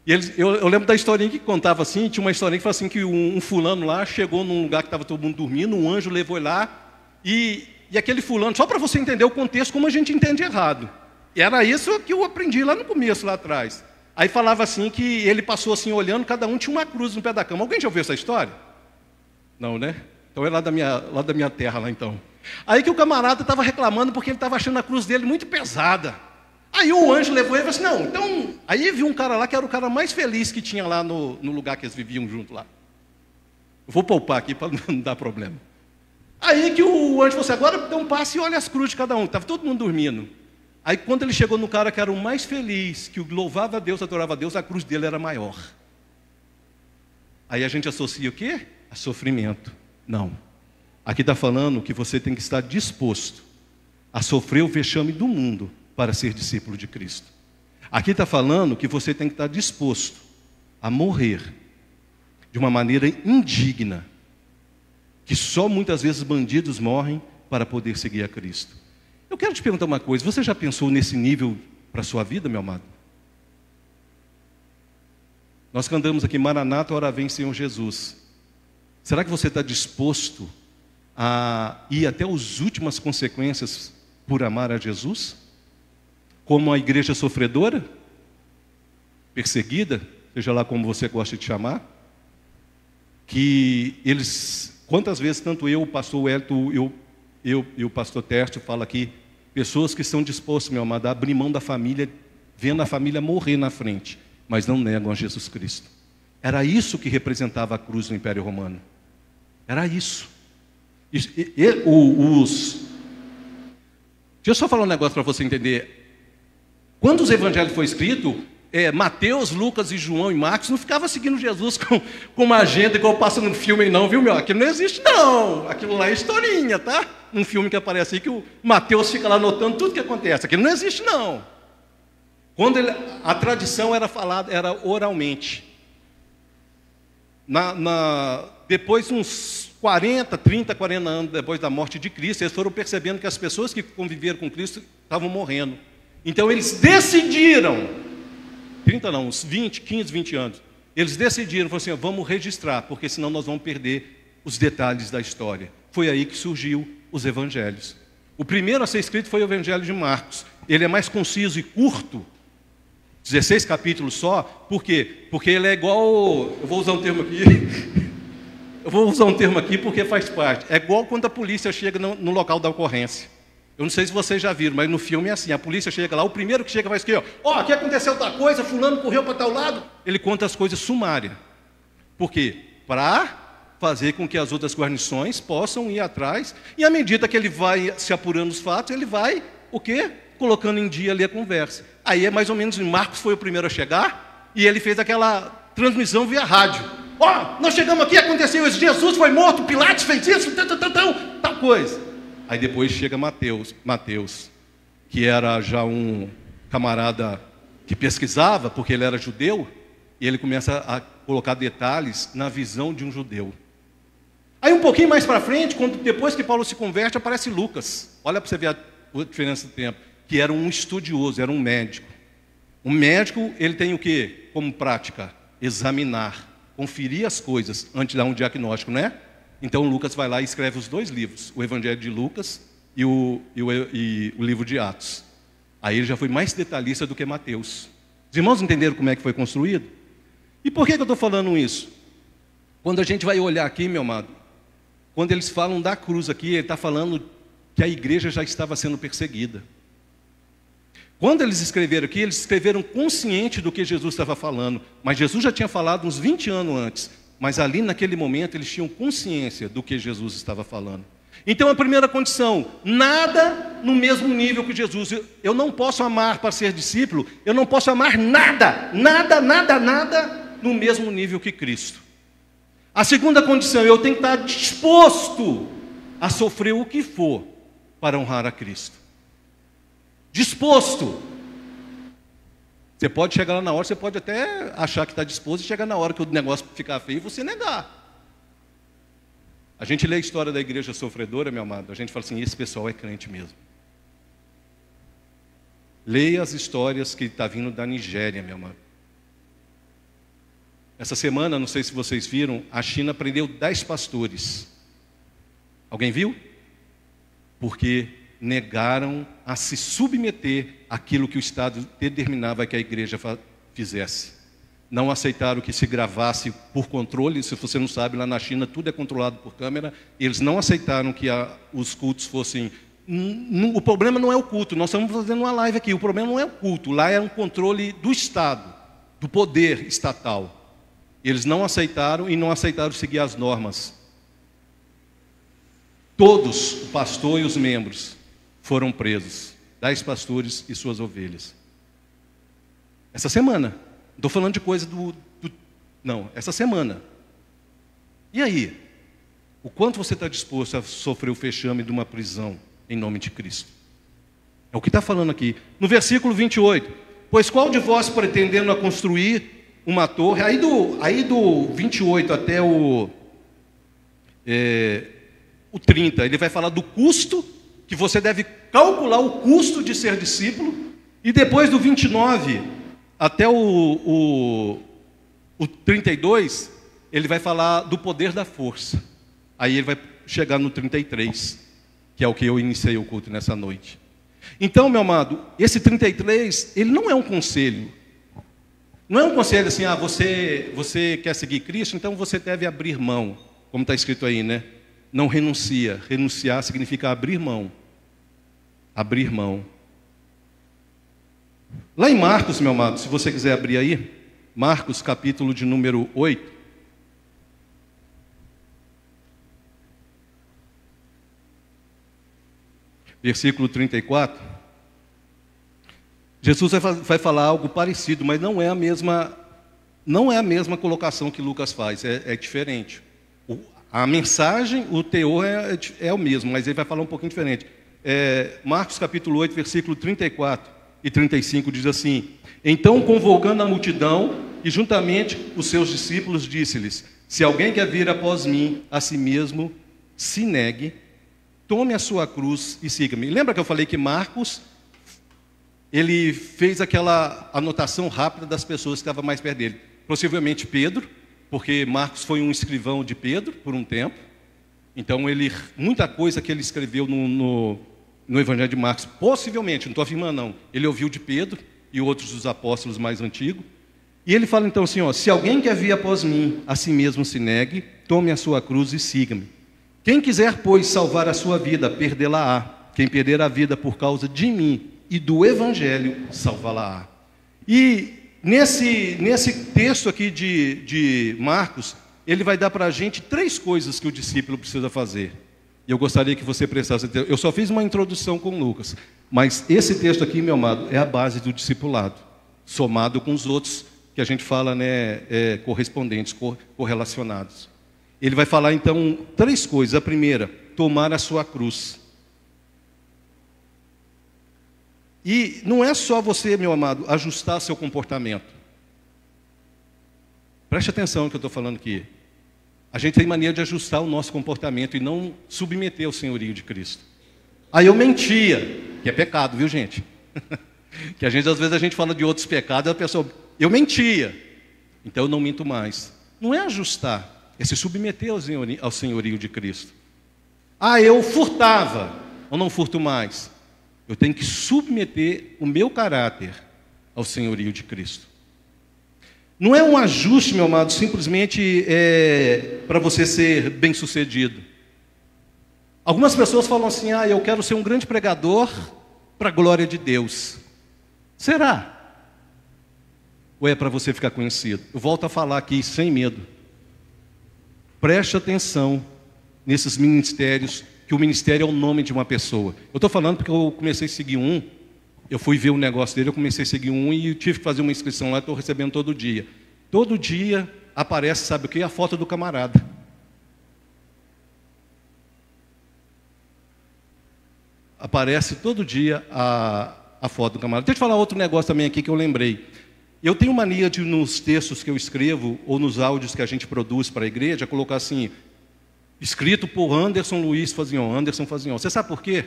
E eu lembro da historinha que contava assim, tinha uma historinha que falava assim, que um fulano lá chegou num lugar que estava todo mundo dormindo, um anjo levou ele lá, e aquele fulano, só para você entender o contexto, como a gente entende errado. E era isso que eu aprendi lá no começo, lá atrás. Aí falava assim, que ele passou assim, olhando, cada um tinha uma cruz no pé da cama. Alguém já ouviu essa história? Não, né? Então é lá da minha terra, lá então. Aí que o camarada estava reclamando porque ele estava achando a cruz dele muito pesada. Aí o anjo levou ele e falou assim, não, então... Aí viu um cara lá que era o cara mais feliz que tinha lá no lugar que eles viviam junto lá. Eu vou poupar aqui para não dar problema. Aí que o anjo falou assim, agora dá um passo e olha as cruzes de cada um. Estava todo mundo dormindo. Aí quando ele chegou no cara que era o mais feliz, que louvava a Deus, adorava a Deus, a cruz dele era maior. Aí a gente associa o quê? A sofrimento. Não. Aqui está falando que você tem que estar disposto a sofrer o vexame do mundo para ser discípulo de Cristo. Aqui está falando que você tem que estar disposto a morrer de uma maneira indigna, que só muitas vezes bandidos morrem para poder seguir a Cristo. Eu quero te perguntar uma coisa, você já pensou nesse nível para a sua vida, meu amado? Nós cantamos aqui, Maranata, ora vem Senhor Jesus. Será que você está disposto a ir até as últimas consequências por amar a Jesus? Como a igreja sofredora? Perseguida? Seja lá como você gosta de chamar? Que eles, quantas vezes, tanto eu, o pastor Wellington, eu e o pastor Tércio fala aqui, pessoas que estão dispostas, meu amado, a abrir mão da família, vendo a família morrer na frente, mas não negam a Jesus Cristo. Era isso que representava a cruz do Império Romano. Era isso. Deixa eu só falar um negócio para você entender. Quando os evangelhos foram escritos, Mateus, Lucas e João e Marcos não ficavam seguindo Jesus com uma agenda igual passa no filme, não, viu, meu? Aquilo não existe, não. Aquilo lá é historinha, tá? Um filme que aparece aí que o Mateus fica lá anotando tudo que acontece. Aquilo não existe, não. Quando a tradição era falada, era oralmente. Depois, uns 30, 40 anos depois da morte de Cristo, eles foram percebendo que as pessoas que conviveram com Cristo estavam morrendo. Então eles decidiram, 30 não, uns 15, 20 anos, eles decidiram, falaram assim, vamos registrar, porque senão nós vamos perder os detalhes da história. Foi aí que surgiu os evangelhos. O primeiro a ser escrito foi o Evangelho de Marcos. Ele é mais conciso e curto, 16 capítulos só. Por quê? Porque ele é igual, eu vou usar um termo aqui, porque faz parte. É igual quando a polícia chega no local da ocorrência. Eu não sei se vocês já viram, mas no filme é assim, a polícia chega lá, o primeiro que chega vai escrever, aqui aconteceu tal coisa, fulano correu para tal lado. Ele conta as coisas sumárias. Por quê? Para fazer com que as outras guarnições possam ir atrás, e à medida que ele vai se apurando os fatos, ele vai, o quê? Colocando em dia ali a conversa. Aí é mais ou menos, Marcos foi o primeiro a chegar, e ele fez aquela transmissão via rádio. Nós chegamos aqui, aconteceu isso, Jesus foi morto, Pilatos fez isso, tal coisa. Aí depois chega Mateus, que era já um camarada que pesquisava, porque ele era judeu, e ele começa a colocar detalhes na visão de um judeu. Aí um pouquinho mais para frente, depois que Paulo se converte, aparece Lucas. Olha para você ver a diferença do tempo. Que era um estudioso, era um médico. Um médico, ele tem o quê? Como prática? Examinar, conferir as coisas antes de dar um diagnóstico, não é? Então Lucas vai lá e escreve os dois livros, o Evangelho de Lucas e o livro de Atos. Aí ele já foi mais detalhista do que Mateus. Os irmãos entenderam como é que foi construído? E por que eu estou falando isso? Quando a gente vai olhar aqui, meu amado, quando eles falam da cruz aqui, ele está falando que a igreja já estava sendo perseguida. Quando eles escreveram aqui, eles escreveram consciente do que Jesus estava falando. Mas Jesus já tinha falado uns 20 anos antes. Mas ali naquele momento eles tinham consciência do que Jesus estava falando. Então a primeira condição, nada no mesmo nível que Jesus. Eu não posso amar para ser discípulo, eu não posso amar nada no mesmo nível que Cristo. A segunda condição, eu tenho que estar disposto a sofrer o que for para honrar a Cristo. Disposto. Você pode chegar lá na hora, você pode até achar que está disposto e chegar na hora que o negócio ficar feio e você negar. A gente lê a história da igreja sofredora, meu amado, a gente fala assim, esse pessoal é crente mesmo. Leia as histórias que está vindo da Nigéria, meu amado. Essa semana, não sei se vocês viram, a China prendeu 10 pastores. Alguém viu? Porque negaram a se submeter àquilo que o Estado determinava que a igreja fizesse. não aceitaram que se gravasse por controle. Se você não sabe, lá na China tudo é controlado por câmera. Eles não aceitaram que os cultos fossem... O problema não é o culto, nós estamos fazendo uma live aqui, o problema não é o culto, lá é um controle do Estado, do poder estatal. Eles não aceitaram e não aceitaram seguir as normas. Todos, o pastor e os membros, foram presos, 10 pastores e suas ovelhas. Essa semana, não estou falando de coisa não, essa semana. E aí? O quanto você está disposto a sofrer o fechame de uma prisão em nome de Cristo? É o que está falando aqui. No versículo 28. Pois qual de vós pretendendo a construir uma torre... Aí do 28 até o 30, ele vai falar do custo, que você deve calcular o custo de ser discípulo. E depois do 29 até o 32, ele vai falar do poder da força. Aí ele vai chegar no 33, que é o que eu iniciei o culto nessa noite. Então, meu amado, esse 33, ele não é um conselho. Não é um conselho assim, você quer seguir Cristo, então você deve abrir mão. Como está escrito aí, né? Não renuncia. Renunciar significa abrir mão. Abrir mão. Lá em Marcos, meu amado, se você quiser abrir aí, Marcos, capítulo de número 8. Versículo 34. Jesus vai falar algo parecido, mas não é a mesma colocação que Lucas faz, é diferente. A mensagem, o teor é o mesmo, mas ele vai falar um pouquinho diferente. Marcos capítulo 8, versículo 34 e 35 diz assim: Então, convocando a multidão e juntamente os seus discípulos, disse-lhes: Se alguém quer vir após mim, a si mesmo se negue, tome a sua cruz e siga-me. Lembra que eu falei que Marcos, ele fez aquela anotação rápida das pessoas que estavam mais perto dele. Possivelmente Pedro, porque Marcos foi um escrivão de Pedro por um tempo. Então, muita coisa que ele escreveu no Evangelho de Marcos, possivelmente, não estou afirmando não, ele ouviu de Pedro e outros dos apóstolos mais antigos. E ele fala então assim, se alguém quer vir após mim, a si mesmo se negue, tome a sua cruz e siga-me. Quem quiser, pois, salvar a sua vida, perdê-la-á. Quem perder a vida por causa de mim e do Evangelho, salvá-la-á. E nesse texto aqui de Marcos, ele vai dar para a gente 3 coisas que o discípulo precisa fazer. E eu gostaria que você prestasse atenção. Eu só fiz uma introdução com Lucas, mas esse texto aqui, meu amado, é a base do discipulado, somado com os outros que a gente fala, né, correspondentes, correlacionados. Ele vai falar então 3 coisas. A primeira, tomar a sua cruz. E não é só você, meu amado, ajustar seu comportamento. Preste atenção no que eu estou falando aqui. A gente tem mania de ajustar o nosso comportamento e não submeter ao senhorio de Cristo. Aí eu mentia, que é pecado, viu, gente? Que às vezes a gente fala de outros pecados, a pessoa, eu mentia, então eu não minto mais. Não é ajustar. É se submeter ao senhorio de Cristo. Eu furtava, eu não furto mais. Eu tenho que submeter o meu caráter ao senhorio de Cristo. Não é um ajuste, meu amado, simplesmente para você ser bem-sucedido. Algumas pessoas falam assim, eu quero ser um grande pregador para a glória de Deus. Será? Ou é para você ficar conhecido? Eu volto a falar aqui sem medo. Preste atenção nesses ministérios, que o ministério é o nome de uma pessoa. Eu estou falando porque eu comecei a seguir eu fui ver o negócio dele, eu comecei a seguir e tive que fazer uma inscrição lá, estou recebendo todo dia. Todo dia aparece, sabe o que? A foto do camarada. Aparece todo dia a foto do camarada. Deixa eu falar outro negócio também aqui que eu lembrei. Eu tenho mania de, nos textos que eu escrevo, ou nos áudios que a gente produz para a igreja, colocar assim, escrito por Anderson Luiz Fazion, Anderson Fazion. Você sabe por quê?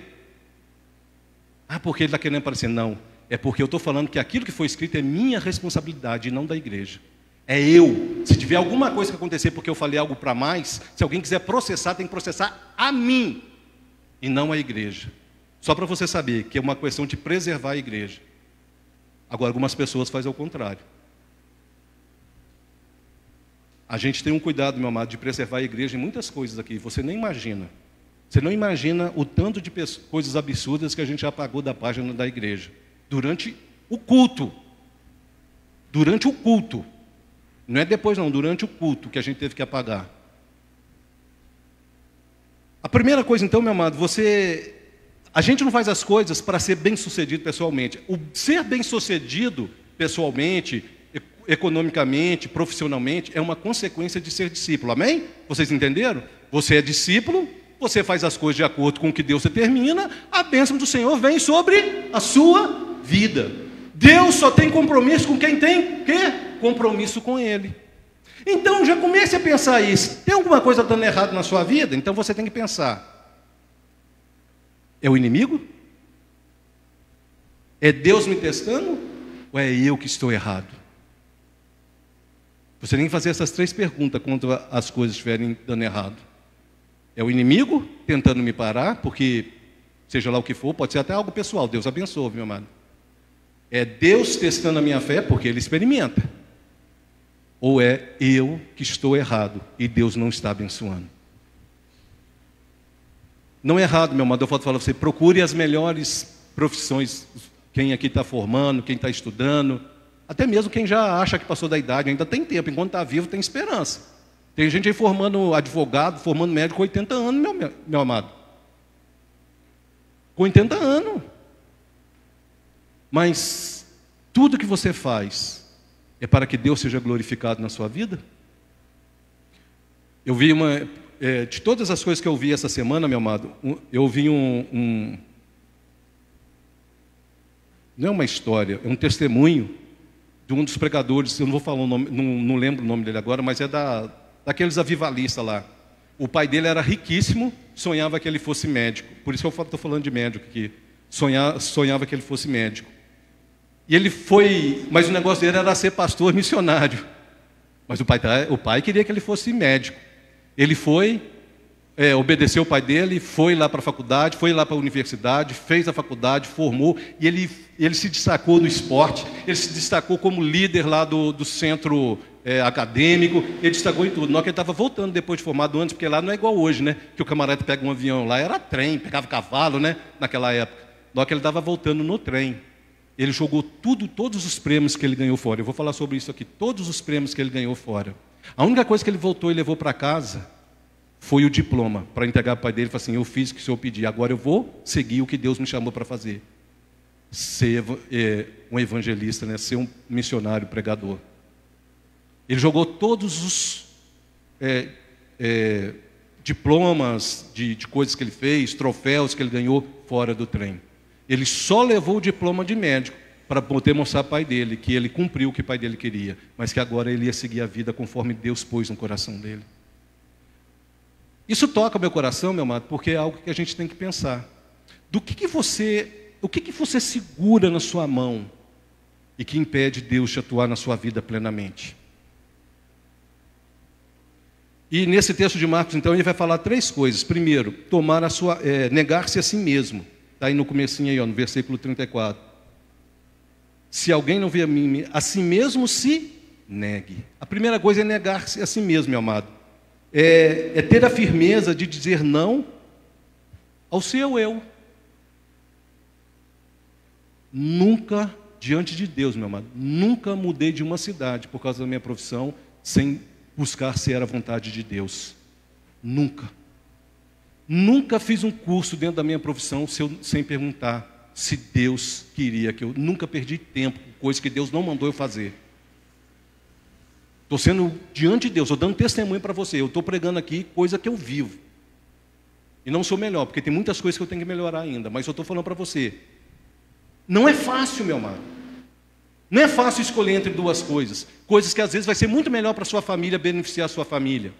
Porque ele está querendo aparecer. Não, é porque eu estou falando que aquilo que foi escrito é minha responsabilidade e não da igreja. É eu. Se tiver alguma coisa que acontecer porque eu falei algo para mais, se alguém quiser processar, tem que processar a mim e não a igreja. Só para você saber que é uma questão de preservar a igreja. Agora, algumas pessoas fazem ao contrário. A gente tem um cuidado, meu amado, de preservar a igreja em muitas coisas aqui. Você nem imagina. Você não imagina o tanto de coisas absurdas que a gente apagou da página da igreja. Durante o culto. Durante o culto. Não é depois não, durante o culto que a gente teve que apagar. A primeira coisa então, meu amado, a gente não faz as coisas para ser bem-sucedido pessoalmente. O ser bem-sucedido pessoalmente, economicamente, profissionalmente, é uma consequência de ser discípulo. Amém? Vocês entenderam? Você é discípulo, você faz as coisas de acordo com o que Deus determina, a bênção do Senhor vem sobre a sua vida. Deus só tem compromisso com quem tem quê? Compromisso com Ele. Então já comece a pensar isso. Tem alguma coisa dando errado na sua vida? Então você tem que pensar. É o inimigo? É Deus me testando? Ou é eu que estou errado? Você tem que fazer essas 3 perguntas quando as coisas estiverem dando errado. É o inimigo tentando me parar, porque seja lá o que for, pode ser até algo pessoal. Deus abençoe, meu amado. É Deus testando a minha fé, porque Ele experimenta. Ou é eu que estou errado e Deus não está abençoando? Não é errado, meu amado. Eu falo para você, procure as melhores profissões. Quem aqui está formando, quem está estudando. Até mesmo quem já acha que passou da idade, ainda tem tempo. Enquanto está vivo, tem esperança. Tem gente aí formando advogado, formando médico com 80 anos, meu amado. Com 80 anos. Mas tudo que você faz é para que Deus seja glorificado na sua vida? Eu vi de todas as coisas que eu vi essa semana, meu amado, eu vi não é uma história, é um testemunho de um dos pregadores, eu não vou falar o nome, não lembro o nome dele agora, mas é daqueles avivalistas lá. O pai dele era riquíssimo, sonhava que ele fosse médico. Por isso eu estou falando de médico aqui. Sonhava que ele fosse médico. E ele foi, mas o negócio dele era ser pastor missionário. Mas o pai queria que ele fosse médico. Ele foi, obedeceu o pai dele, foi lá para a faculdade, foi lá para a universidade, fez a faculdade, formou, e ele se destacou no esporte, ele se destacou como líder lá do centro acadêmico, ele destacou em tudo. Na hora que ele estava voltando depois de formado antes, porque lá não é igual hoje, né? Que o camarada pega um avião lá, era trem, pegava cavalo, né? Naquela época. Na hora que ele estava voltando no trem, ele jogou todos os prêmios que ele ganhou fora. Eu vou falar sobre isso aqui, todos os prêmios que ele ganhou fora. A única coisa que ele voltou e levou para casa foi o diploma, para entregar para o pai dele. Ele falou assim, eu fiz o que o senhor pediu, agora eu vou seguir o que Deus me chamou para fazer. Ser um evangelista, né? Ser um missionário, pregador. Ele jogou todos os diplomas de coisas que ele fez, troféus que ele ganhou fora do trem. Ele só levou o diploma de médico para poder mostrar ao pai dele que ele cumpriu o que o pai dele queria, mas que agora ele ia seguir a vida conforme Deus pôs no coração dele. Isso toca meu coração, meu amado, porque é algo que a gente tem que pensar. O que você segura na sua mão e que impede Deus de atuar na sua vida plenamente? E nesse texto de Marcos, então, ele vai falar 3 coisas. Primeiro, negar-se a si mesmo. Está aí no comecinho, aí, no versículo 34. Se alguém não vê a si mesmo, se negue. A primeira coisa é negar-se a si mesmo, meu amado. É ter a firmeza de dizer não ao seu eu. Nunca, diante de Deus, meu amado, nunca mudei de uma cidade por causa da minha profissão sem buscar se era a vontade de Deus. Nunca. Nunca fiz um curso dentro da minha profissão sem perguntar se Deus queria que eu... Nunca perdi tempo com coisas que Deus não mandou eu fazer. Estou sendo diante de Deus, estou dando testemunho para você. Eu estou pregando aqui coisa que eu vivo. E não sou melhor, porque tem muitas coisas que eu tenho que melhorar ainda. Mas eu estou falando para você. Não é fácil, meu amado. Não é fácil escolher entre 2 coisas. Coisas que às vezes vai ser muito melhor para a sua família, beneficiar a sua família.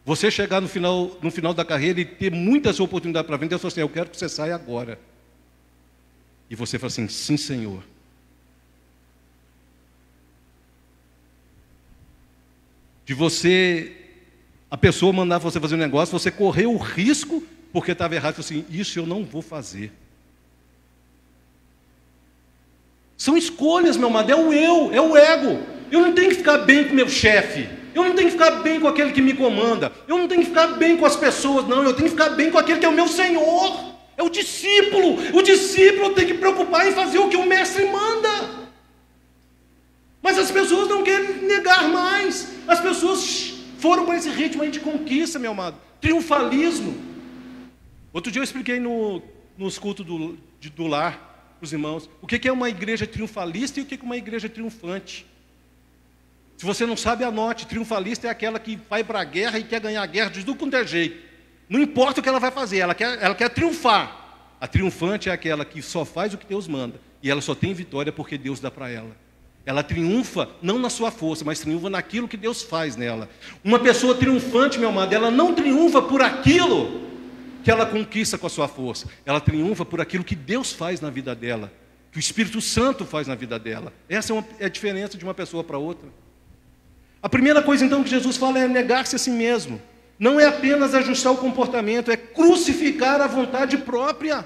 Você chegar no final da carreira e ter muitas oportunidades para vender, Deus fala assim, eu quero que você saia agora. E você fala assim, sim, Senhor. De a pessoa mandar você fazer um negócio, você correu o risco, porque estava errado, assim, isso eu não vou fazer. São escolhas, meu amado, é o eu, é o ego. Eu não tenho que ficar bem com o meu chefe, eu não tenho que ficar bem com aquele que me comanda, eu não tenho que ficar bem com as pessoas, não, eu tenho que ficar bem com aquele que é o meu Senhor, é o discípulo. O discípulo tem que preocupar em fazer o que o mestre manda. Mas as pessoas não querem negar mais, as pessoas foram para esse ritmo aí de conquista, meu amado, triunfalismo. Outro dia eu expliquei nos cultos do lar para os irmãos o que é uma igreja triunfalista e o que é uma igreja triunfante. Se você não sabe, anote. Triunfalista é aquela que vai para a guerra e quer ganhar a guerra de tudo quanto é jeito. Não importa o que ela vai fazer, ela quer triunfar. A triunfante é aquela que só faz o que Deus manda e ela só tem vitória porque Deus dá para ela. Ela triunfa não na sua força, mas triunfa naquilo que Deus faz nela. Uma pessoa triunfante, meu amado, ela não triunfa por aquilo que ela conquista com a sua força. Ela triunfa por aquilo que Deus faz na vida dela, que o Espírito Santo faz na vida dela. Essa é a diferença de uma pessoa para outra. A primeira coisa, então, que Jesus fala é negar-se a si mesmo. Não é apenas ajustar o comportamento, é crucificar a vontade própria.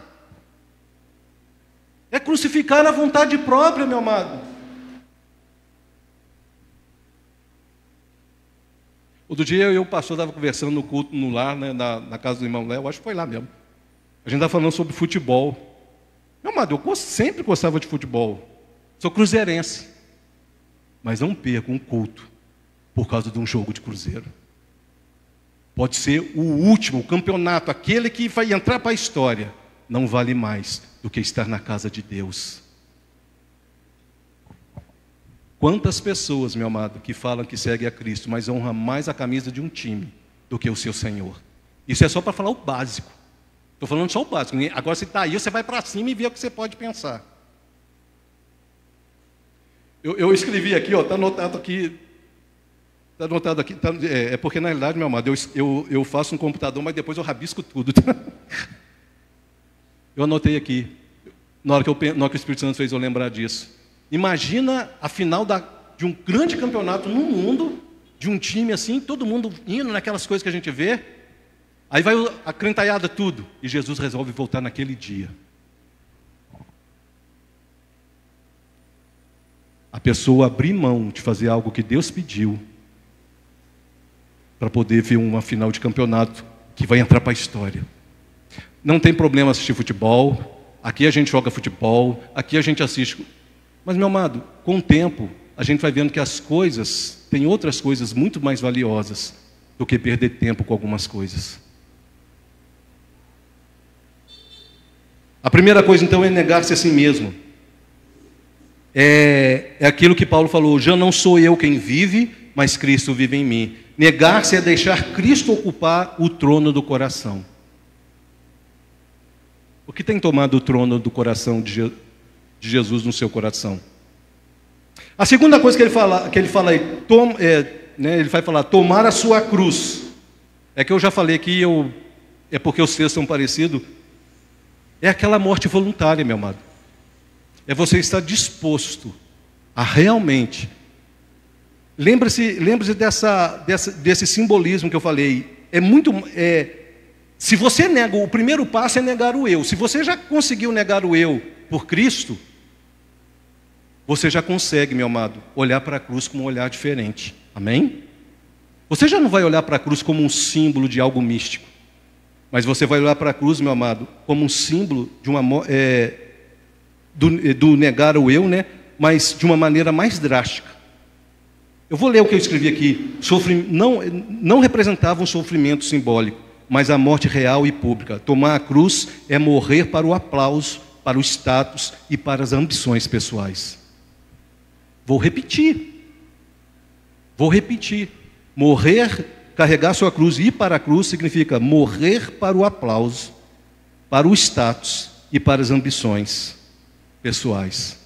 É crucificar a vontade própria, meu amado. Outro dia eu e o pastor estava conversando no culto, no lar, né, na casa do irmão Léo, acho que foi lá mesmo. A gente estava falando sobre futebol. Meu amado, eu sempre gostava de futebol. Sou cruzeirense. Mas não perco um culto por causa de um jogo de cruzeiro. Pode ser o último, o campeonato, aquele que vai entrar para a história. Não vale mais do que estar na casa de Deus. Quantas pessoas, meu amado, que falam que seguem a Cristo, mas honram mais a camisa de um time do que o seu Senhor. Isso é só para falar o básico. Estou falando só o básico. Agora você está aí, você vai para cima e vê o que você pode pensar. Eu escrevi aqui, está anotado aqui. Está anotado aqui. É porque, na realidade, meu amado, eu faço um computador, mas depois eu rabisco tudo. Eu anotei aqui. Na hora que o Espírito Santo fez eu lembrar disso. Imagina a final de um grande campeonato no mundo, de um time assim, todo mundo indo naquelas coisas que a gente vê. Aí vai a crentalhada tudo. E Jesus resolve voltar naquele dia. A pessoa abrir mão de fazer algo que Deus pediu para poder ver uma final de campeonato que vai entrar para a história. Não tem problema assistir futebol. Aqui a gente joga futebol. Aqui a gente assiste. Mas, meu amado, com o tempo, a gente vai vendo que as coisas, tem outras coisas muito mais valiosas do que perder tempo com algumas coisas. A primeira coisa, então, é negar-se a si mesmo. É aquilo que Paulo falou, já não sou eu quem vive, mas Cristo vive em mim. Negar-se é deixar Cristo ocupar o trono do coração. O que tem tomado o trono do coração de Jesus no seu coração? A segunda coisa que ele fala aí, ele vai falar, tomar a sua cruz. É que eu já falei aqui, é porque os textos são parecidos. É aquela morte voluntária, meu amado. É você estar disposto a realmente... Lembre-se desse simbolismo que eu falei. Se você nega, o primeiro passo é negar o eu. Se você já conseguiu negar o eu por Cristo, você já consegue, meu amado, olhar para a cruz com um olhar diferente. Amém? Você já não vai olhar para a cruz como um símbolo de algo místico. Mas você vai olhar para a cruz, meu amado, como um símbolo de do negar o eu, né? Mas de uma maneira mais drástica. Eu vou ler o que eu escrevi aqui. Não representava um sofrimento simbólico, mas a morte real e pública. Tomar a cruz é morrer para o aplauso, para o status e para as ambições pessoais. Vou repetir. Morrer, carregar sua cruz e ir para a cruz significa morrer para o aplauso, para o status e para as ambições pessoais.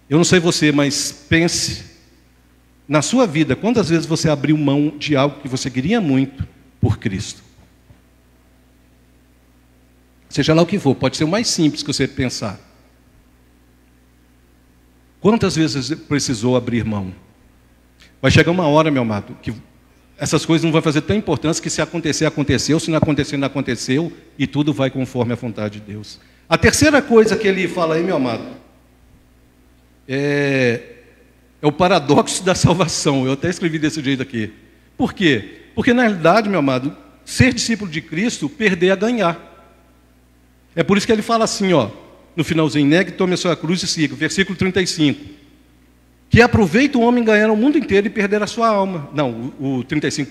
Eu não sei você, mas pense na sua vida, quantas vezes você abriu mão de algo que você queria muito por Cristo? Seja lá o que for, pode ser o mais simples que você pensar. Quantas vezes precisou abrir mão? Vai chegar uma hora, meu amado, que essas coisas não vão fazer tão importância que se acontecer, aconteceu, se não acontecer, não aconteceu, e tudo vai conforme a vontade de Deus. A terceira coisa que ele fala aí, meu amado, é o paradoxo da salvação. Eu até escrevi desse jeito aqui. Por quê? Porque na realidade, meu amado, ser discípulo de Cristo, perder é ganhar. É por isso que ele fala assim, ó, no finalzinho, negue, tome a sua cruz e siga. Versículo 35. Que aproveita o homem ganhar o mundo inteiro e perder a sua alma. Não, o 35,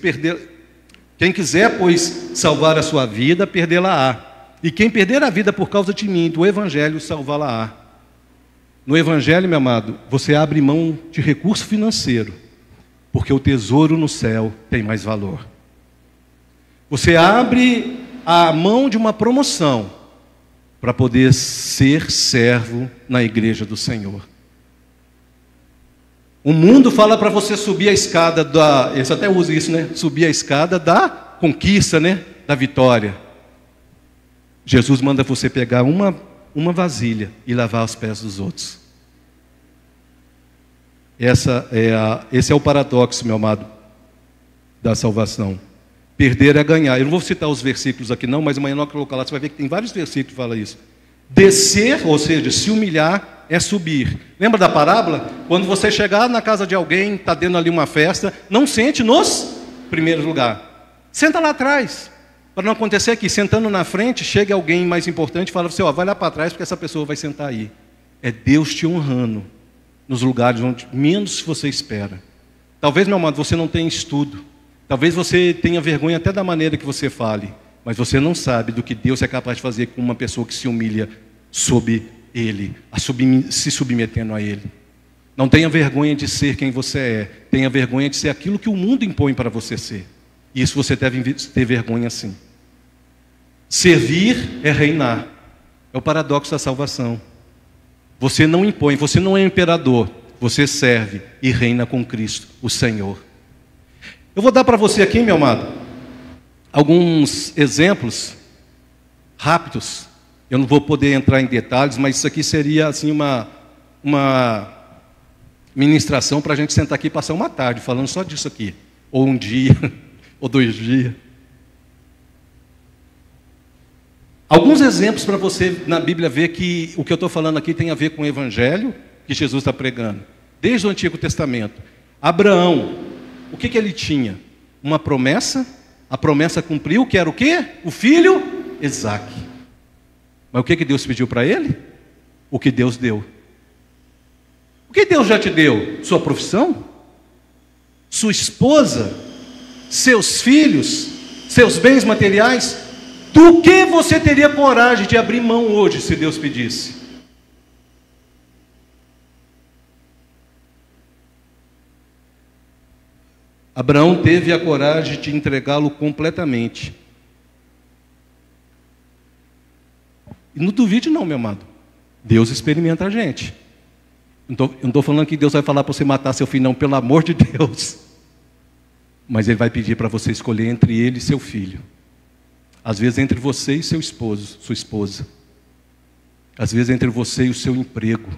quem quiser, pois, salvar a sua vida, perdê-la-á. E quem perder a vida por causa de mim, do Evangelho, salvá-la-á. No Evangelho, meu amado, você abre mão de recurso financeiro, porque o tesouro no céu tem mais valor. Você abre a mão de uma promoção para poder ser servo na igreja do Senhor. O mundo fala para você subir a escada eles até usam isso, né? Subir a escada da conquista, né? Da vitória. Jesus manda você pegar uma vasilha e lavar os pés dos outros. Esse é o paradoxo, meu amado, da salvação. Perder é ganhar. Eu não vou citar os versículos aqui não, mas amanhã nós colocar lá, você vai ver que tem vários versículos que falam isso. Descer, ou seja, se humilhar, é subir. Lembra da parábola? Quando você chegar na casa de alguém, está dando ali uma festa, não sente nos primeiros lugares. Senta lá atrás. Para não acontecer aqui, sentando na frente, chega alguém mais importante e fala assim, ó, vai lá para trás porque essa pessoa vai sentar aí. É Deus te honrando nos lugares onde menos você espera. Talvez, meu amado, você não tenha estudo. Talvez você tenha vergonha até da maneira que você fale. Mas você não sabe do que Deus é capaz de fazer com uma pessoa que se humilha sob Ele, se submetendo a Ele. Não tenha vergonha de ser quem você é. Tenha vergonha de ser aquilo que o mundo impõe para você ser. E isso você deve ter vergonha sim. Servir é reinar. É o paradoxo da salvação. Você não impõe, você não é imperador. Você serve e reina com Cristo, o Senhor. Eu vou dar para você aqui, meu amado, alguns exemplos rápidos. Eu não vou poder entrar em detalhes, mas isso aqui seria assim uma ministração para a gente sentar aqui e passar uma tarde falando só disso aqui. Ou um dia, ou 2 dias. Alguns exemplos para você na Bíblia ver que o que eu estou falando aqui tem a ver com o Evangelho que Jesus está pregando. Desde o Antigo Testamento. Abraão, o que ele tinha? Uma promessa. A promessa cumpriu, que era o quê? O filho Isaque. Mas o que Deus pediu para ele? O que Deus deu. O que Deus já te deu? Sua profissão? Sua esposa? Seus filhos? Seus bens materiais? Do que você teria coragem de abrir mão hoje, se Deus pedisse? Abraão teve a coragem de entregá-lo completamente. E não duvide não, meu amado. Deus experimenta a gente. Eu não estou falando que Deus vai falar para você matar seu filho, não, pelo amor de Deus. Mas Ele vai pedir para você escolher entre ele e seu filho. Às vezes entre você e seu esposo, sua esposa. Às vezes entre você e o seu emprego.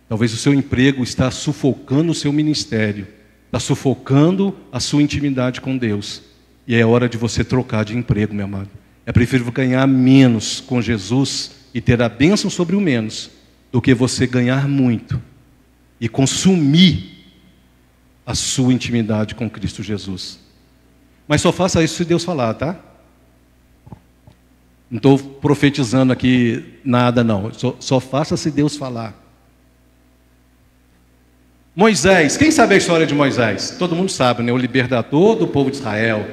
Talvez o seu emprego está sufocando o seu ministério. Está sufocando a sua intimidade com Deus. E é hora de você trocar de emprego, meu amado. É preferível ganhar menos com Jesus e ter a bênção sobre o menos, do que você ganhar muito e consumir a sua intimidade com Cristo Jesus. Mas só faça isso se Deus falar, tá? Não estou profetizando aqui nada, não. Só faça se Deus falar. Moisés, quem sabe a história de Moisés? Todo mundo sabe, né? O libertador do povo de Israel.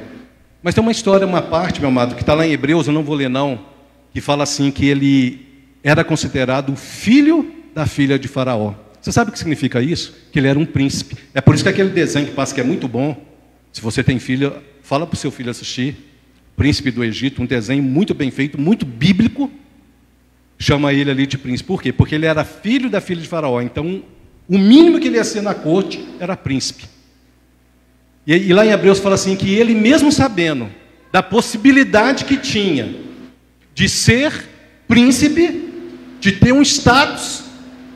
Mas tem uma história, uma parte, meu amado, que está lá em Hebreus, eu não vou ler não, que fala assim que ele era considerado o filho da filha de Faraó. Você sabe o que significa isso? Que ele era um príncipe. É por isso que aquele desenho que passa, que é muito bom, se você tem filho, fala para o seu filho assistir, Príncipe do Egito, um desenho muito bem feito, muito bíblico, chama ele ali de príncipe. Por quê? Porque ele era filho da filha de Faraó, então o mínimo que ele ia ser na corte era príncipe. E lá em Hebreus fala assim, que ele mesmo sabendo da possibilidade que tinha de ser príncipe, de ter um status,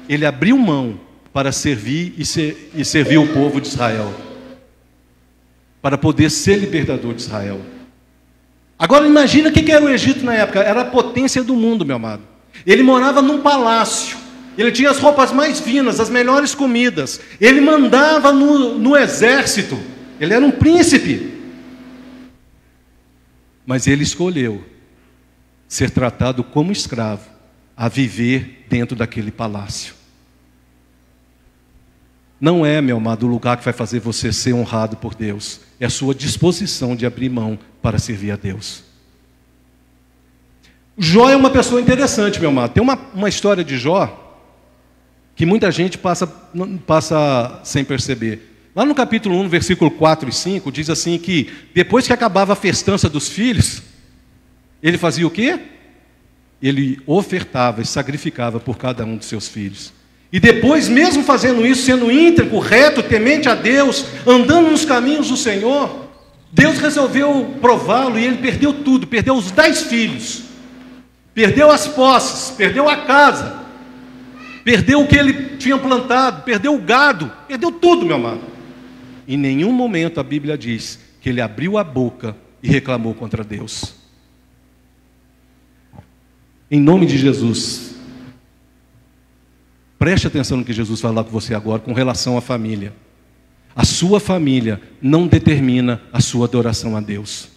ele abriu mão para servir e servir o povo de Israel, para poder ser libertador de Israel. Agora imagina o que era o Egito na época. Era a potência do mundo, meu amado. Ele morava num palácio, Ele tinha as roupas mais finas, as melhores comidas. Ele mandava no exército. Ele era um príncipe. Mas ele escolheu ser tratado como escravo, a viver dentro daquele palácio. Não é, meu amado, o lugar que vai fazer você ser honrado por Deus. É a sua disposição de abrir mão para servir a Deus. Jó é uma pessoa interessante, meu amado. Tem uma história de Jó que muita gente passa sem perceber. Lá no capítulo 1, versículo 4 e 5, diz assim que depois que acabava a festança dos filhos, ele fazia o quê? Ele ofertava e sacrificava por cada um dos seus filhos. E depois, mesmo fazendo isso, sendo íntegro, reto, temente a Deus, andando nos caminhos do Senhor, Deus resolveu prová-lo e ele perdeu tudo. Perdeu os 10 filhos, perdeu as posses, perdeu a casa, perdeu o que ele tinha plantado, perdeu o gado, perdeu tudo, meu amado. Em nenhum momento a Bíblia diz que ele abriu a boca e reclamou contra Deus. Em nome de Jesus, preste atenção no que Jesus vai falar com você agora com relação à família. A sua família não determina a sua adoração a Deus.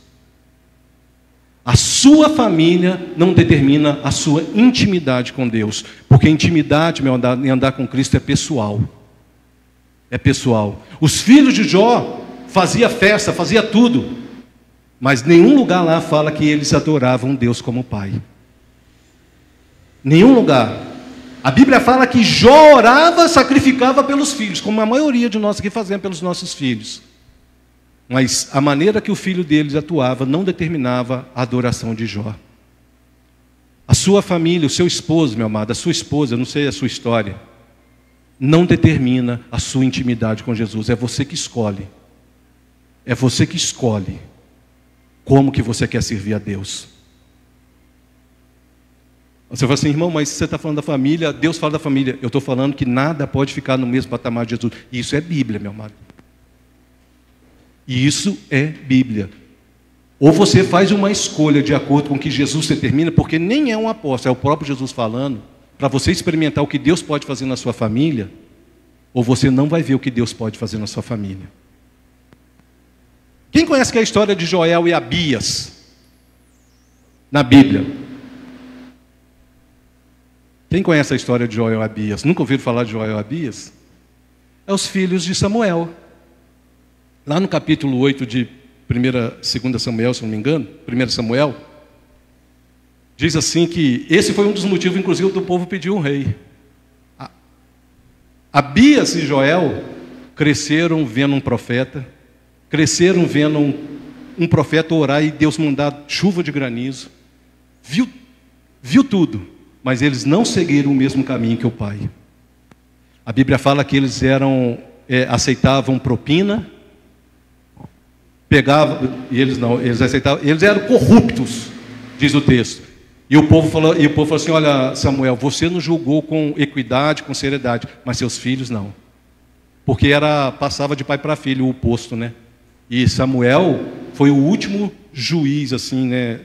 A sua família não determina a sua intimidade com Deus. Porque intimidade, meu, em andar com Cristo é pessoal. É pessoal. Os filhos de Jó faziam festa, faziam tudo. Mas nenhum lugar lá fala que eles adoravam Deus como Pai. Nenhum lugar. A Bíblia fala que Jó orava, sacrificava pelos filhos, como a maioria de nós aqui fazemos pelos nossos filhos. Mas a maneira que o filho deles atuava não determinava a adoração de Jó. A sua família, o seu esposo, meu amado, a sua esposa, eu não sei a sua história, não determina a sua intimidade com Jesus. É você que escolhe. É você que escolhe como que você quer servir a Deus. Você fala assim, irmão, mas você está falando da família, Deus fala da família. Eu estou falando que nada pode ficar no mesmo patamar de Jesus. Isso é Bíblia, meu amado. E isso é Bíblia. Ou você faz uma escolha de acordo com o que Jesus determina, porque nem é um apóstolo, é o próprio Jesus falando, para você experimentar o que Deus pode fazer na sua família, ou você não vai ver o que Deus pode fazer na sua família. Quem conhece que é a história de Joel e Abias na Bíblia? Quem conhece a história de Joel e Abias? Nunca ouviram falar de Joel e Abias? É os filhos de Samuel. Lá no capítulo 8 de 2 Samuel, se não me engano, 1 Samuel, diz assim que esse foi um dos motivos, inclusive, do povo pedir um rei. Abias e Joel cresceram vendo um profeta, cresceram vendo um profeta orar e Deus mandar chuva de granizo, viu tudo. Mas eles não seguiram o mesmo caminho que o pai. A Bíblia fala que eles aceitavam propina, eles aceitavam, eles eram corruptos, diz o texto. E o povo falou assim, olha, Samuel, você nos julgou com equidade, com seriedade, mas seus filhos não. Porque passava de pai para filho o oposto, né? E Samuel foi o último juiz, assim, né,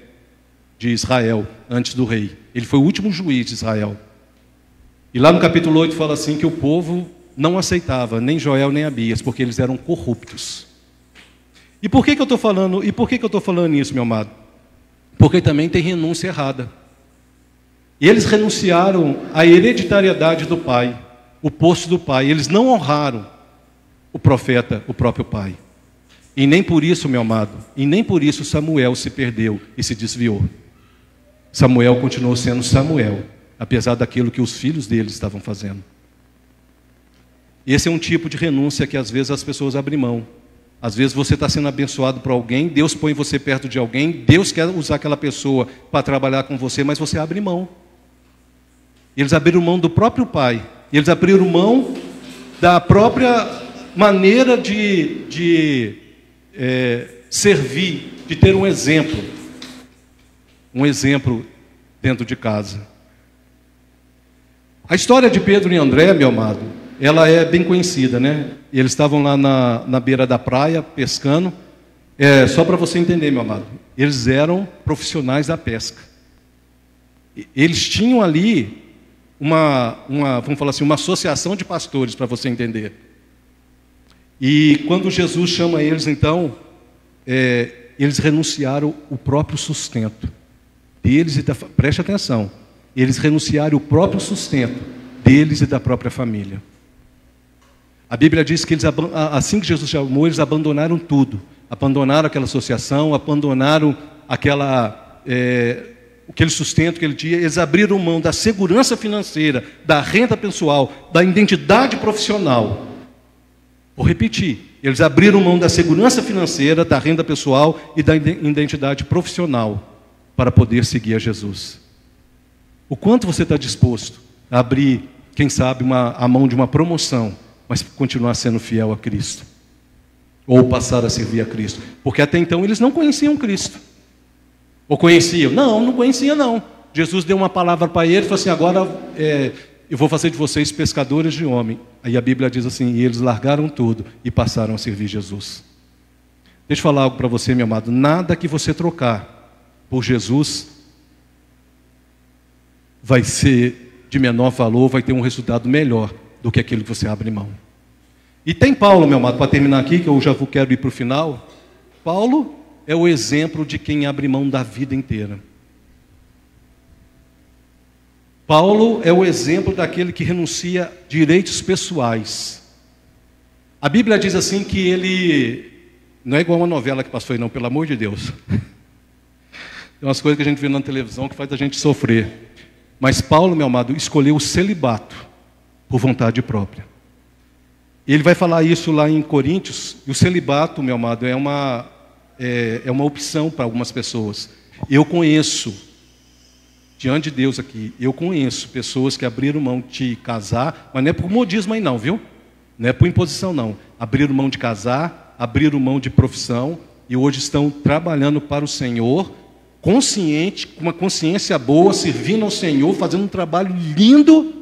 de Israel, antes do rei. Ele foi o último juiz de Israel. E lá no capítulo 8 fala assim que o povo não aceitava nem Joel nem Abias, porque eles eram corruptos. E por que eu estou falando? E por que eu estou falando isso, meu amado? Porque também tem renúncia errada. E eles renunciaram à hereditariedade do pai, o posto do pai. Eles não honraram o profeta, o próprio pai. E nem por isso, meu amado, e nem por isso Samuel se perdeu e se desviou. Samuel continuou sendo Samuel, apesar daquilo que os filhos dele estavam fazendo. Esse é um tipo de renúncia que às vezes as pessoas abrem mão. Às vezes você está sendo abençoado por alguém, Deus põe você perto de alguém, Deus quer usar aquela pessoa para trabalhar com você, mas você abre mão. Eles abriram mão do próprio pai, eles abriram mão da própria maneira de servir, de ter um exemplo dentro de casa. A história de Pedro e André, meu amado, ela é bem conhecida, né? Eles estavam lá na beira da praia, pescando. Só para você entender, meu amado, eles eram profissionais da pesca. Eles tinham ali vamos falar assim, uma associação de pastores, para você entender. E quando Jesus chama eles, então, eles renunciaram o próprio sustento deles preste atenção, eles renunciaram o próprio sustento deles e da própria família. A Bíblia diz que assim que Jesus chamou, eles abandonaram tudo. Abandonaram aquela associação, abandonaram aquele sustento que ele tinha. Eles abriram mão da segurança financeira, da renda pessoal, da identidade profissional. Vou repetir. Eles abriram mão da segurança financeira, da renda pessoal e da identidade profissional para poder seguir a Jesus. O quanto você está disposto a abrir, quem sabe, a mão de uma promoção, mas continuar sendo fiel a Cristo? Ou passar a servir a Cristo? Porque até então eles não conheciam Cristo. Ou conheciam? Não conheciam não. Jesus deu uma palavra para eles e falou assim, agora eu vou fazer de vocês pescadores de homem. Aí a Bíblia diz assim, e eles largaram tudo e passaram a servir Jesus. Deixa eu falar algo para você, meu amado. Nada que você trocar por Jesus vai ser de menor valor, vai ter um resultado melhor do que aquilo que você abre mão. E tem Paulo, meu amado, para terminar aqui, que eu já quero ir para o final. Paulo é o exemplo de quem abre mão da vida inteira. Paulo é o exemplo daquele que renuncia direitos pessoais. A Bíblia diz assim que ele... Não é igual uma novela que passou aí não, pelo amor de Deus. Tem umas coisas que a gente vê na televisão que faz a gente sofrer. Mas Paulo, meu amado, escolheu o celibato por vontade própria. Ele vai falar isso lá em Coríntios. E o celibato, meu amado, é uma opção para algumas pessoas. Eu conheço, diante de Deus aqui, eu conheço pessoas que abriram mão de casar, mas não é por modismo aí não, viu? Não é por imposição não. Abriram mão de casar, abriram mão de profissão e hoje estão trabalhando para o Senhor, consciente, com uma consciência boa, servindo ao Senhor, fazendo um trabalho lindo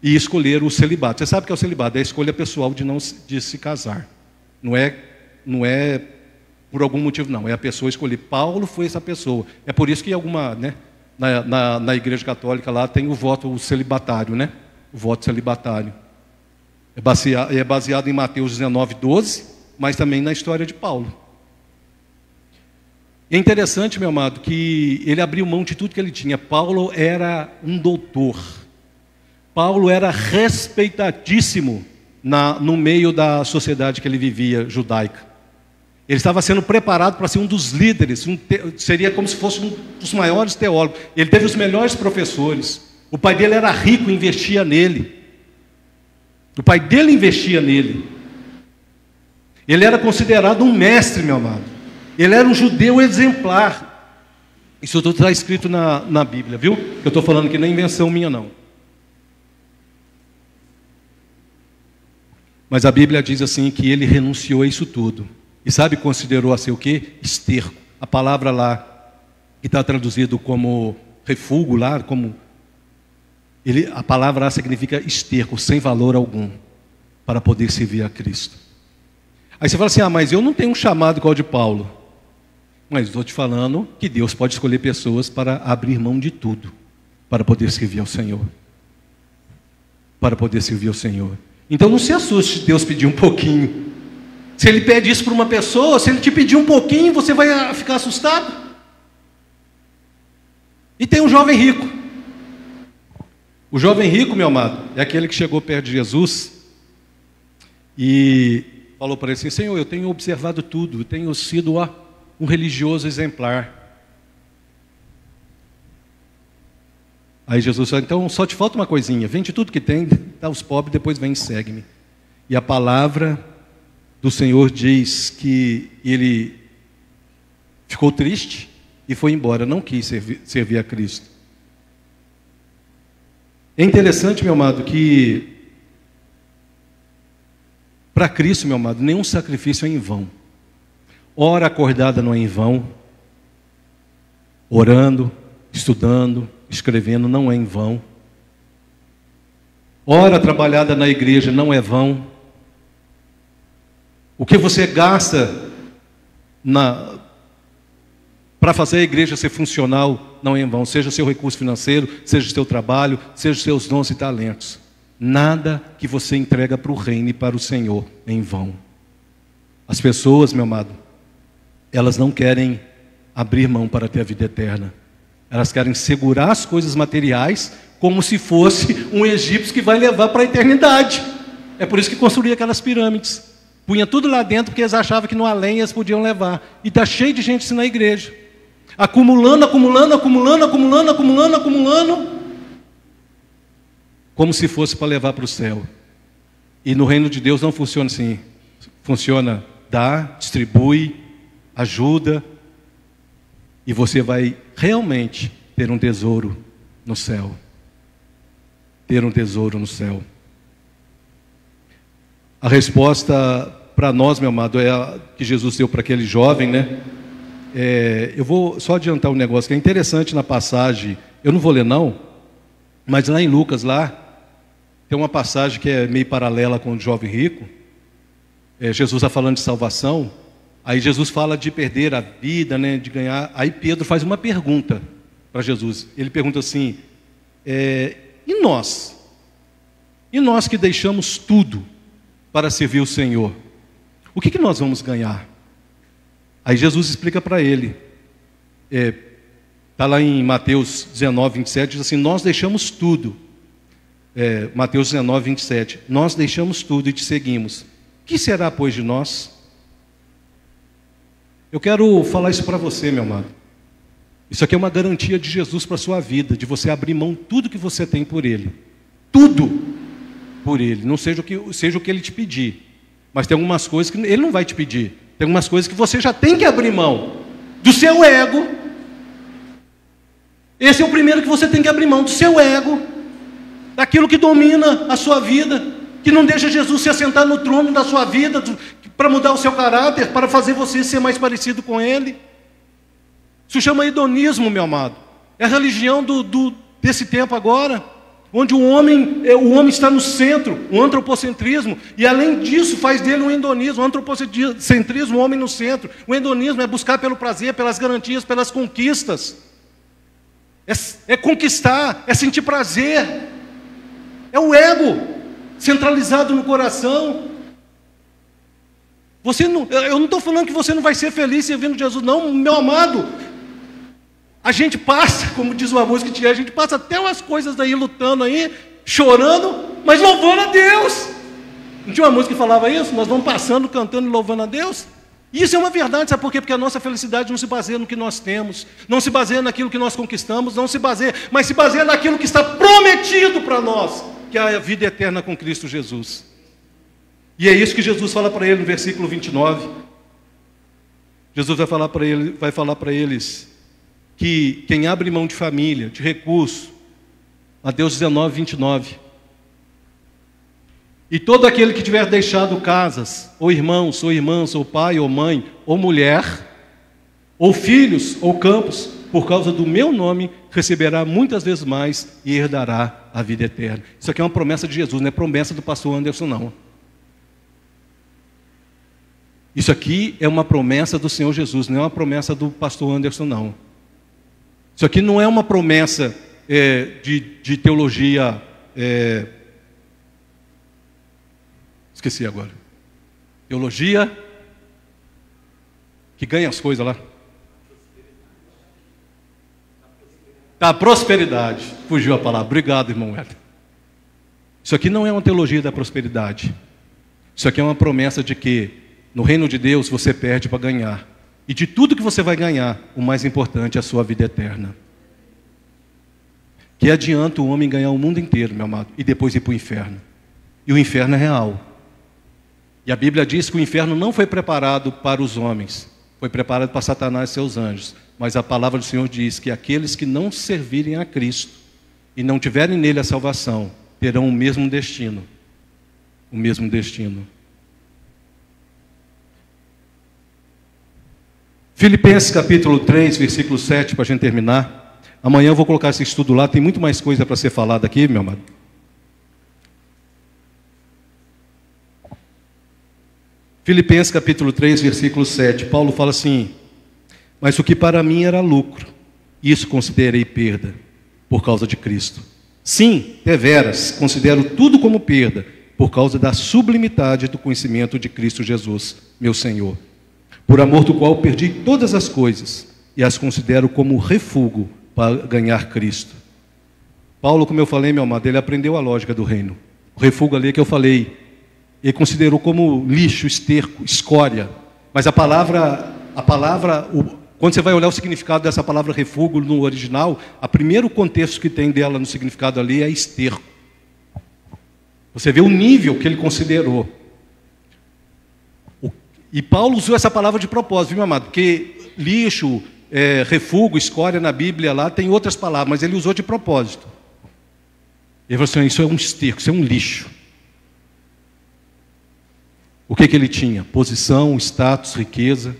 e escolheram o celibato. Você sabe o que é o celibato? É a escolha pessoal de se casar. Não é por algum motivo, não. É a pessoa escolher. Paulo foi essa pessoa. É por isso que alguma, né, na Igreja Católica lá tem o voto celibatário, né? O voto celibatário. É baseado em Mateus 19:12, mas também na história de Paulo. E é interessante, meu amado, que ele abriu mão de tudo que ele tinha. Paulo era um doutor. Paulo era respeitadíssimo no meio da sociedade que ele vivia, judaica. Ele estava sendo preparado para ser um dos líderes, seria como se fosse um dos maiores teólogos. Ele teve os melhores professores. O pai dele era rico e investia nele. O pai dele investia nele. Ele era considerado um mestre, meu amado. Ele era um judeu exemplar. Isso tudo está escrito na Bíblia, viu? Eu estou falando que não é invenção minha, não. Mas a Bíblia diz assim que ele renunciou a isso tudo. E sabe, considerou a ser o quê? Esterco. A palavra lá, que está traduzido como refúgio lá, a palavra lá significa esterco, sem valor algum, para poder servir a Cristo. Aí você fala assim, mas eu não tenho um chamado igual de Paulo. Mas estou te falando que Deus pode escolher pessoas para abrir mão de tudo, para poder servir ao Senhor. Para poder servir ao Senhor. Então não se assuste se Deus pedir um pouquinho. Se Ele pede isso para uma pessoa, se Ele te pedir um pouquinho, você vai ficar assustado? E tem um jovem rico. O jovem rico, meu amado, é aquele que chegou perto de Jesus e falou para ele assim, Senhor, eu tenho observado tudo, eu tenho sido um religioso exemplar. Aí Jesus falou, então só te falta uma coisinha, vende tudo que tem, dá aos pobres, depois vem e segue-me. E a palavra do Senhor diz que ele ficou triste e foi embora, não quis servir a Cristo. É interessante, meu amado, que para Cristo, meu amado, nenhum sacrifício é em vão. Hora acordada não é em vão, orando, estudando, escrevendo não é em vão. Hora trabalhada na igreja não é vão. O que você gasta para fazer a igreja ser funcional, não é em vão. Seja seu recurso financeiro, seja seu trabalho, seja seus dons e talentos. Nada que você entrega para o reino e para o Senhor é em vão. As pessoas, meu amado, elas não querem abrir mão para ter a vida eterna. Elas querem segurar as coisas materiais como se fosse um egípcio que vai levar para a eternidade. É por isso que construía aquelas pirâmides. Punha tudo lá dentro porque eles achavam que no além eles podiam levar. E está cheio de gente assim na igreja. Acumulando, como se fosse para levar para o céu. E no reino de Deus não funciona assim. Funciona, dá, distribui, ajuda, e você vai realmente ter um tesouro no céu. Ter um tesouro no céu. A resposta para nós, meu amado, é a que Jesus deu para aquele jovem, né? Eu vou só adiantar um negócio que é interessante na passagem. Eu não vou ler não, mas lá em Lucas, lá, tem uma passagem que é meio paralela com o jovem rico. Jesus está falando de salvação. Aí Jesus fala de perder a vida, né, de ganhar. Aí Pedro faz uma pergunta para Jesus. Ele pergunta assim, e nós? E nós que deixamos tudo para servir o Senhor? O que nós vamos ganhar? Aí Jesus explica para ele. Está lá em Mateus 19, 27, diz assim, nós deixamos tudo. Mateus 19, 27. Nós deixamos tudo e te seguimos. Que será, pois, de nós? Eu quero falar isso para você, meu amado. Isso aqui é uma garantia de Jesus para a sua vida, de você abrir mão tudo que você tem por Ele. Tudo por Ele. Não seja o que Ele te pedir. Mas tem algumas coisas que Ele não vai te pedir. Tem algumas coisas que você já tem que abrir mão. Do seu ego. Esse é o primeiro que você tem que abrir mão. Do seu ego. Daquilo que domina a sua vida. Que não deixa Jesus se assentar no trono da sua vida, para mudar o seu caráter, para fazer você ser mais parecido com Ele. Isso chama hedonismo, meu amado. É a religião desse tempo agora, onde o homem está no centro, o antropocentrismo, e além disso faz dele um hedonismo, o antropocentrismo, o homem no centro. O hedonismo é buscar pelo prazer, pelas garantias, pelas conquistas. É conquistar, é sentir prazer. É o ego centralizado no coração. Eu não estou falando que você não vai ser feliz servindo Jesus, não, meu amado. A gente passa, como diz uma música que a gente passa até umas coisas aí lutando aí, chorando, mas louvando a Deus. Não tinha uma música que falava isso? Nós vamos passando, cantando e louvando a Deus. Isso é uma verdade, sabe por quê? Porque a nossa felicidade não se baseia no que nós temos, não se baseia naquilo que nós conquistamos, mas se baseia naquilo que está prometido para nós, que é a vida eterna com Cristo Jesus. E é isso que Jesus fala para ele no versículo 29. Jesus vai falar para eles que quem abre mão de família, de recurso, Mateus 19, 29. E todo aquele que tiver deixado casas, ou irmãos, ou irmãs, ou pai, ou mãe, ou mulher, ou filhos, ou campos, por causa do meu nome, receberá muitas vezes mais e herdará a vida eterna. Isso aqui é uma promessa de Jesus, não é promessa do pastor Anderson, não. Isso aqui é uma promessa do Senhor Jesus, não é uma promessa do pastor Anderson, não. Isso aqui não é uma promessa de teologia... esqueci agora. Teologia que ganha as coisas lá. Da prosperidade. Fugiu a palavra. Obrigado, irmão Hélio. Isso aqui não é uma teologia da prosperidade. Isso aqui é uma promessa de que no reino de Deus você perde para ganhar. E de tudo que você vai ganhar, o mais importante é a sua vida eterna. Que adianta o homem ganhar o mundo inteiro, meu amado, e depois ir para o inferno. E o inferno é real. E a Bíblia diz que o inferno não foi preparado para os homens, foi preparado para Satanás e seus anjos. Mas a palavra do Senhor diz que aqueles que não servirem a Cristo e não tiverem nele a salvação, terão o mesmo destino. O mesmo destino. Filipenses capítulo 3, versículo 7, para a gente terminar. Amanhã eu vou colocar esse estudo lá, tem muito mais coisa para ser falada aqui, meu amado. Filipenses capítulo 3, versículo 7, Paulo fala assim: Mas o que para mim era lucro, isso considerei perda por causa de Cristo. Sim, deveras, considero tudo como perda por causa da sublimidade do conhecimento de Cristo Jesus, meu Senhor, por amor do qual perdi todas as coisas e as considero como refúgio para ganhar Cristo. Paulo, como eu falei, meu amado, ele aprendeu a lógica do reino. O refúgio ali que eu falei, ele considerou como lixo, esterco, escória. Mas a palavra, quando você vai olhar o significado dessa palavra refúgio no original, o primeiro contexto que tem dela no significado ali é esterco. Você vê o nível que ele considerou. E Paulo usou essa palavra de propósito, viu, meu amado? Porque lixo, refúgio, escória na Bíblia lá tem outras palavras, mas ele usou de propósito. Ele falou assim, isso é um esterco, isso é um lixo. O que ele tinha? Posição, status, riqueza.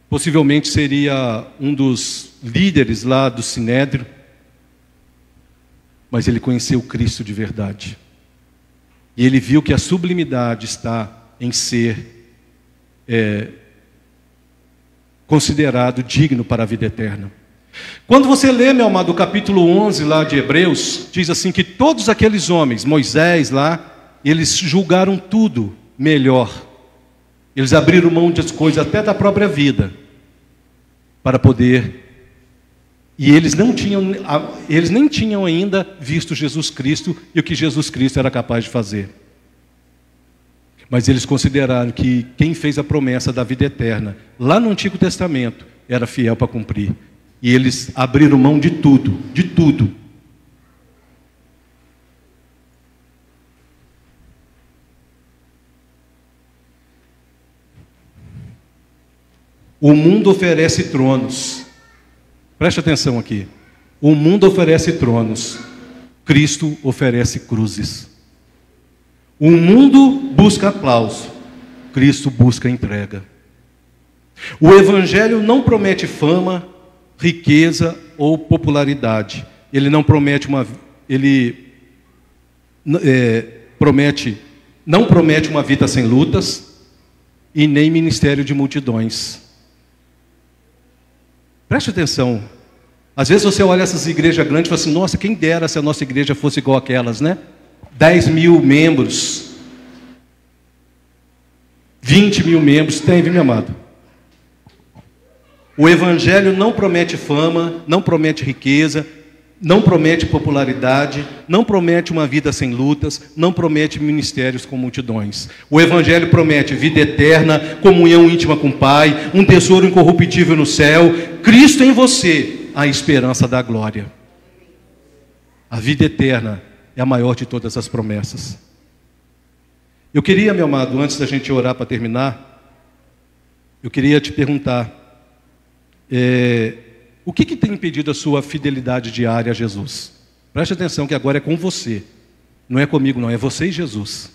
Possivelmente seria um dos líderes lá do Sinédrio. Mas ele conheceu Cristo de verdade. E ele viu que a sublimidade está em ser considerado digno para a vida eterna. Quando você lê, meu amado, o capítulo 11 lá de Hebreus, diz assim que todos aqueles homens, Moisés lá, eles julgaram tudo melhor. Eles abriram mão das coisas, até da própria vida, para poder. E eles nem tinham ainda visto Jesus Cristo e o que Jesus Cristo era capaz de fazer. Mas eles consideraram que quem fez a promessa da vida eterna, lá no Antigo Testamento, era fiel para cumprir. E eles abriram mão de tudo, de tudo. O mundo oferece tronos. Preste atenção aqui. O mundo oferece tronos. Cristo oferece cruzes. O mundo busca aplauso. Cristo busca entrega. O Evangelho não promete fama, riqueza ou popularidade. Ele não promete não promete uma vida sem lutas e nem ministério de multidões. Preste atenção. Às vezes você olha essas igrejas grandes e fala assim, nossa, quem dera se a nossa igreja fosse igual aquelas, né? 10 mil membros, 20 mil membros, tem, viu, meu amado? O Evangelho não promete fama, não promete riqueza, não promete popularidade, não promete uma vida sem lutas, não promete ministérios com multidões. O Evangelho promete vida eterna, comunhão íntima com o Pai, um tesouro incorruptível no céu, Cristo em você, a esperança da glória. A vida eterna é a maior de todas as promessas. Eu queria, meu amado, antes da gente orar para terminar, eu queria te perguntar, o que tem impedido a sua fidelidade diária a Jesus? Preste atenção que agora é com você, não é comigo não, é você e Jesus.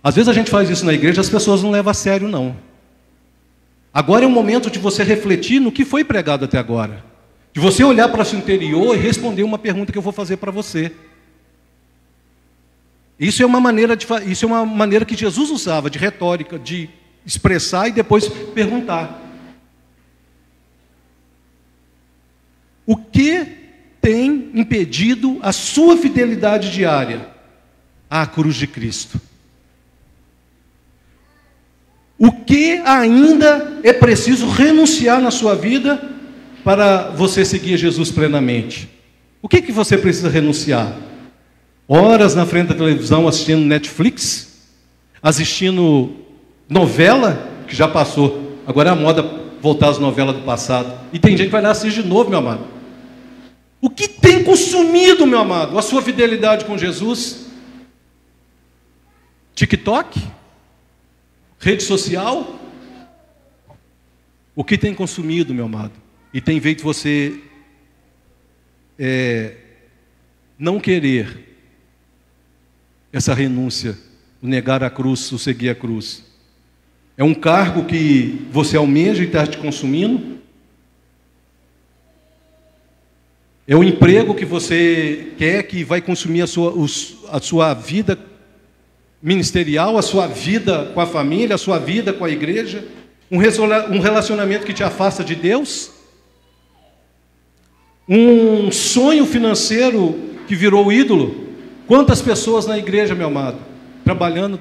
Às vezes a gente faz isso na igreja, as pessoas não levam a sério não. Agora é o momento de você refletir no que foi pregado até agora. De você olhar para o seu interior e responder uma pergunta que eu vou fazer para você. Isso é uma maneira que Jesus usava de retórica, de expressar e depois perguntar. O que tem impedido a sua fidelidade diária à cruz de Cristo? O que ainda é preciso renunciar na sua vida para você seguir Jesus plenamente? O que você precisa renunciar? Horas na frente da televisão assistindo Netflix? Assistindo novela, que já passou. Agora é a moda voltar às novelas do passado. E tem gente que vai lá assistir de novo, meu amado. O que tem consumido, meu amado, a sua fidelidade com Jesus? TikTok? Rede social? O que tem consumido, meu amado? E tem feito você não querer essa renúncia, o negar a cruz, o seguir a cruz. É um cargo que você almeja e está te consumindo? É um emprego que você quer que vai consumir a sua vida ministerial, a sua vida com a família, a sua vida com a igreja? Um relacionamento que te afasta de Deus? Um sonho financeiro que virou ídolo? Quantas pessoas na igreja, meu amado, trabalhando,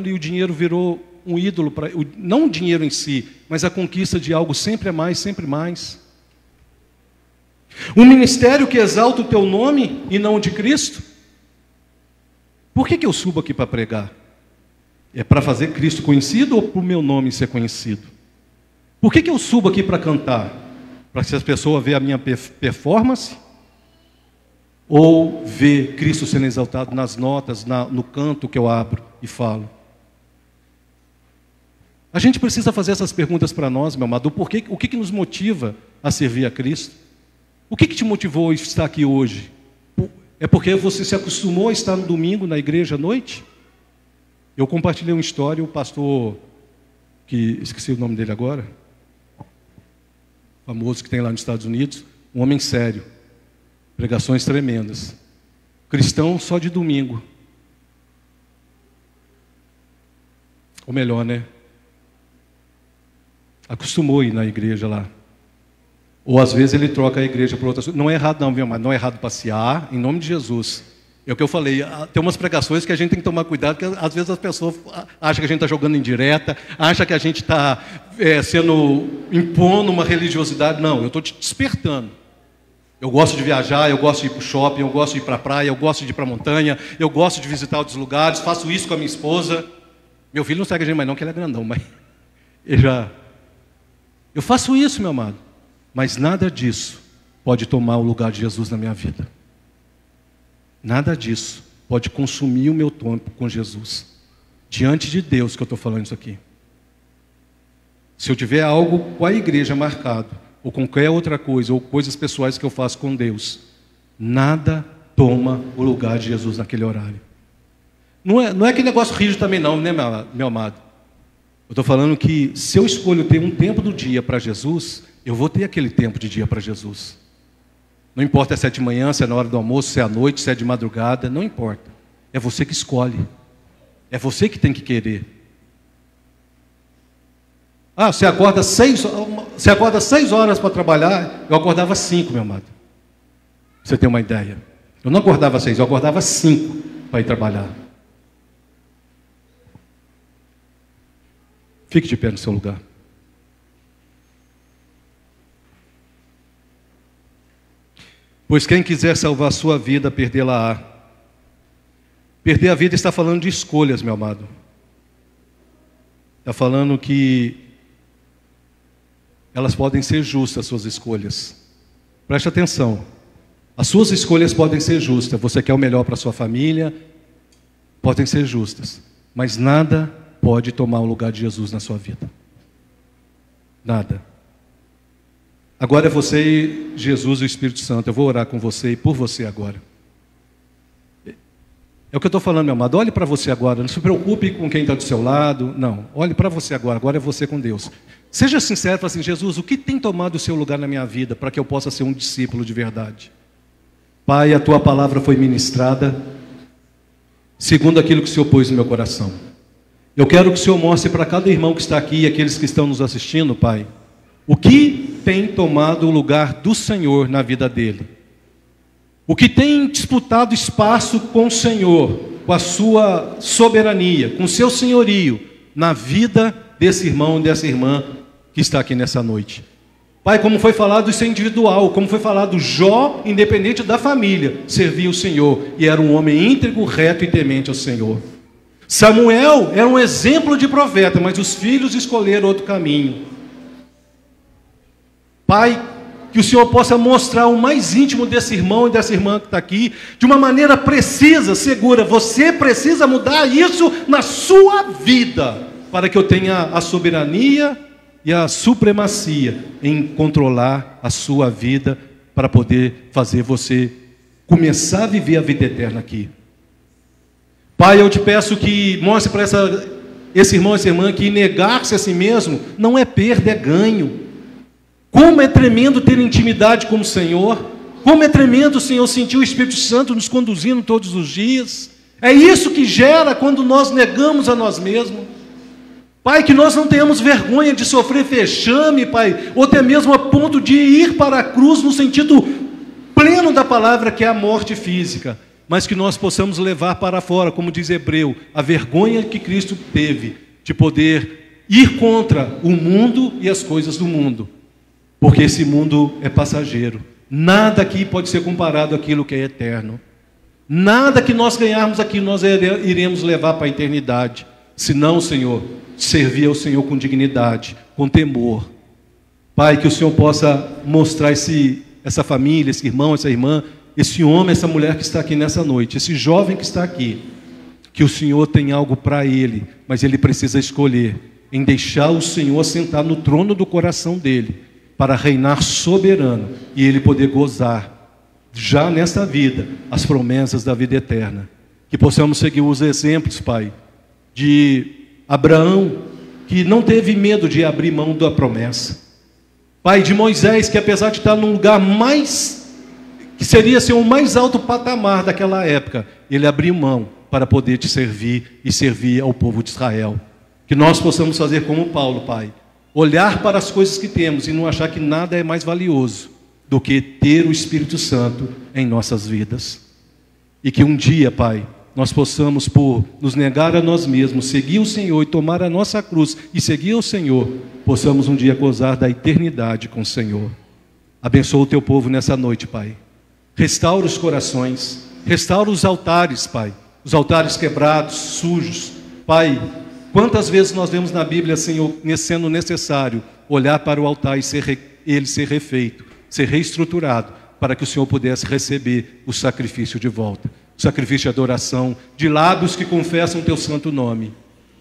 e o dinheiro virou um ídolo, não o dinheiro em si, mas a conquista de algo sempre é mais, sempre mais. Um ministério que exalta o teu nome e não o de Cristo? Por que eu subo aqui para pregar? É para fazer Cristo conhecido ou para o meu nome ser conhecido? Por que eu subo aqui para cantar? Para que as pessoas vejam a minha performance? Ou ver Cristo sendo exaltado nas notas, no canto que eu abro e falo? A gente precisa fazer essas perguntas para nós, meu amado. O que nos motiva a servir a Cristo? O que te motivou a estar aqui hoje? É porque você se acostumou a estar no domingo na igreja à noite? Eu compartilhei uma história, o pastor, que esqueci o nome dele agora, famoso que tem lá nos Estados Unidos, um homem sério, pregações tremendas, cristão só de domingo. Ou melhor, né? Acostumou a ir na igreja lá. Ou às vezes ele troca a igreja por outras coisas. Não é errado não, viu, mas não é errado passear, em nome de Jesus. É o que eu falei, tem umas pregações que a gente tem que tomar cuidado, porque às vezes as pessoas acham que a gente está jogando indireta, acham que a gente está impondo uma religiosidade. Não, eu estou te despertando. Eu gosto de viajar, eu gosto de ir para o shopping, eu gosto de ir para a praia, eu gosto de ir para a montanha, eu gosto de visitar outros lugares, faço isso com a minha esposa. Meu filho não segue a gente mais não, que ele é grandão, mas eu faço isso, meu amado. Mas nada disso pode tomar o lugar de Jesus na minha vida. Nada disso pode consumir o meu tempo com Jesus. Diante de Deus que eu estou falando isso aqui. Se eu tiver algo com a igreja marcado, ou com qualquer outra coisa, ou coisas pessoais que eu faço com Deus, nada toma o lugar de Jesus naquele horário. Não é aquele negócio rígido também não, né, meu amado? Eu estou falando que se eu escolho ter um tempo do dia para Jesus, eu vou ter aquele tempo de dia para Jesus. Não importa se é de manhã, se é na hora do almoço, se é à noite, se é de madrugada, não importa. É você que escolhe. É você que tem que querer. Você acorda 6 horas para trabalhar, eu acordava 5, meu amado. Pra você ter uma ideia. Eu não acordava 6, eu acordava 5 para ir trabalhar. Fique de pé no seu lugar. Pois quem quiser salvar a sua vida, perdê-la-á. Perder a vida está falando de escolhas, meu amado. Está falando que elas podem ser justas, as suas escolhas. Preste atenção. As suas escolhas podem ser justas. Você quer o melhor para a sua família, podem ser justas. Mas nada pode tomar o lugar de Jesus na sua vida. Nada. Agora é você, Jesus e o Espírito Santo. Eu vou orar com você e por você agora. É o que eu estou falando, meu amado. Olhe para você agora. Não se preocupe com quem está do seu lado. Não. Olhe para você agora. Agora é você com Deus. Seja sincero, fala assim: Jesus, o que tem tomado o seu lugar na minha vida para que eu possa ser um discípulo de verdade? Pai, a tua palavra foi ministrada segundo aquilo que o Senhor pôs no meu coração. Eu quero que o Senhor mostre para cada irmão que está aqui e aqueles que estão nos assistindo, Pai, o que tem tomado o lugar do Senhor na vida dele. O que tem disputado espaço com o Senhor, com a sua soberania, com o seu senhorio, na vida desse irmão e dessa irmã que está aqui nessa noite. Pai, como foi falado, isso é individual, como foi falado, Jó, independente da família, servia o Senhor, e era um homem íntegro, reto e temente ao Senhor. Samuel era um exemplo de profeta, mas os filhos escolheram outro caminho. Pai, que o Senhor possa mostrar o mais íntimo desse irmão e dessa irmã que está aqui, de uma maneira precisa, segura. Você precisa mudar isso na sua vida, para que eu tenha a soberania e a supremacia em controlar a sua vida, para poder fazer você começar a viver a vida eterna aqui. Pai, eu te peço que mostre para esse irmão e essa irmã que negar-se a si mesmo não é perda, é ganho. Como é tremendo ter intimidade com o Senhor. Como é tremendo, Senhor, sentir o Espírito Santo nos conduzindo todos os dias. É isso que gera quando nós negamos a nós mesmos. Pai, que nós não tenhamos vergonha de sofrer vexame, Pai, ou até mesmo a ponto de ir para a cruz no sentido pleno da palavra, que é a morte física, mas que nós possamos levar para fora, como diz Hebreu, a vergonha que Cristo teve de poder ir contra o mundo e as coisas do mundo, porque esse mundo é passageiro. Nada aqui pode ser comparado àquilo que é eterno. Nada que nós ganharmos aqui nós iremos levar para a eternidade, senão, Senhor, servir ao Senhor com dignidade, com temor. Pai, que o Senhor possa mostrar essa família, esse irmão, essa irmã, esse homem, essa mulher que está aqui nessa noite, esse jovem que está aqui, que o Senhor tem algo para ele, mas ele precisa escolher em deixar o Senhor sentar no trono do coração dele, para reinar soberano e ele poder gozar já nesta vida as promessas da vida eterna. Que possamos seguir os exemplos, Pai, de Abraão, que não teve medo de abrir mão da promessa. Pai, de Moisés, que apesar de estar num lugar que seria ser o mais alto patamar daquela época, ele abriu mão para poder te servir e servir ao povo de Israel. Que nós possamos fazer como Paulo, Pai, olhar para as coisas que temos e não achar que nada é mais valioso do que ter o Espírito Santo em nossas vidas. E que um dia, Pai, nós possamos, por nos negar a nós mesmos, seguir o Senhor e tomar a nossa cruz e seguir o Senhor, possamos um dia gozar da eternidade com o Senhor. Abençoa o teu povo nessa noite, Pai. Restaura os corações, restaura os altares, Pai, os altares quebrados, sujos. Pai, quantas vezes nós vemos na Bíblia, Senhor, sendo necessário olhar para o altar e ele ser refeito, ser reestruturado, para que o Senhor pudesse receber o sacrifício de volta, o sacrifício de adoração, de lábios que confessam o teu santo nome.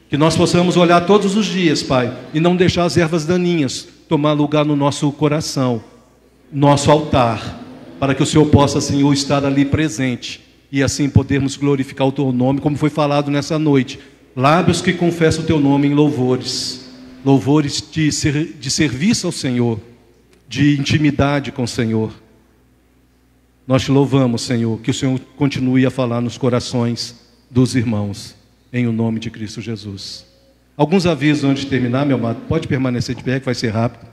Que nós possamos olhar todos os dias, Pai, e não deixar as ervas daninhas tomar lugar no nosso coração, nosso altar, para que o Senhor possa, Senhor, estar ali presente, e assim podermos glorificar o teu nome, como foi falado nessa noite. Lábios que confessam o teu nome em louvores, louvores de serviço ao Senhor, de intimidade com o Senhor. Nós te louvamos, Senhor, que o Senhor continue a falar nos corações dos irmãos, em o nome de Cristo Jesus. Alguns avisos antes de terminar, meu amado, pode permanecer de pé, que vai ser rápido.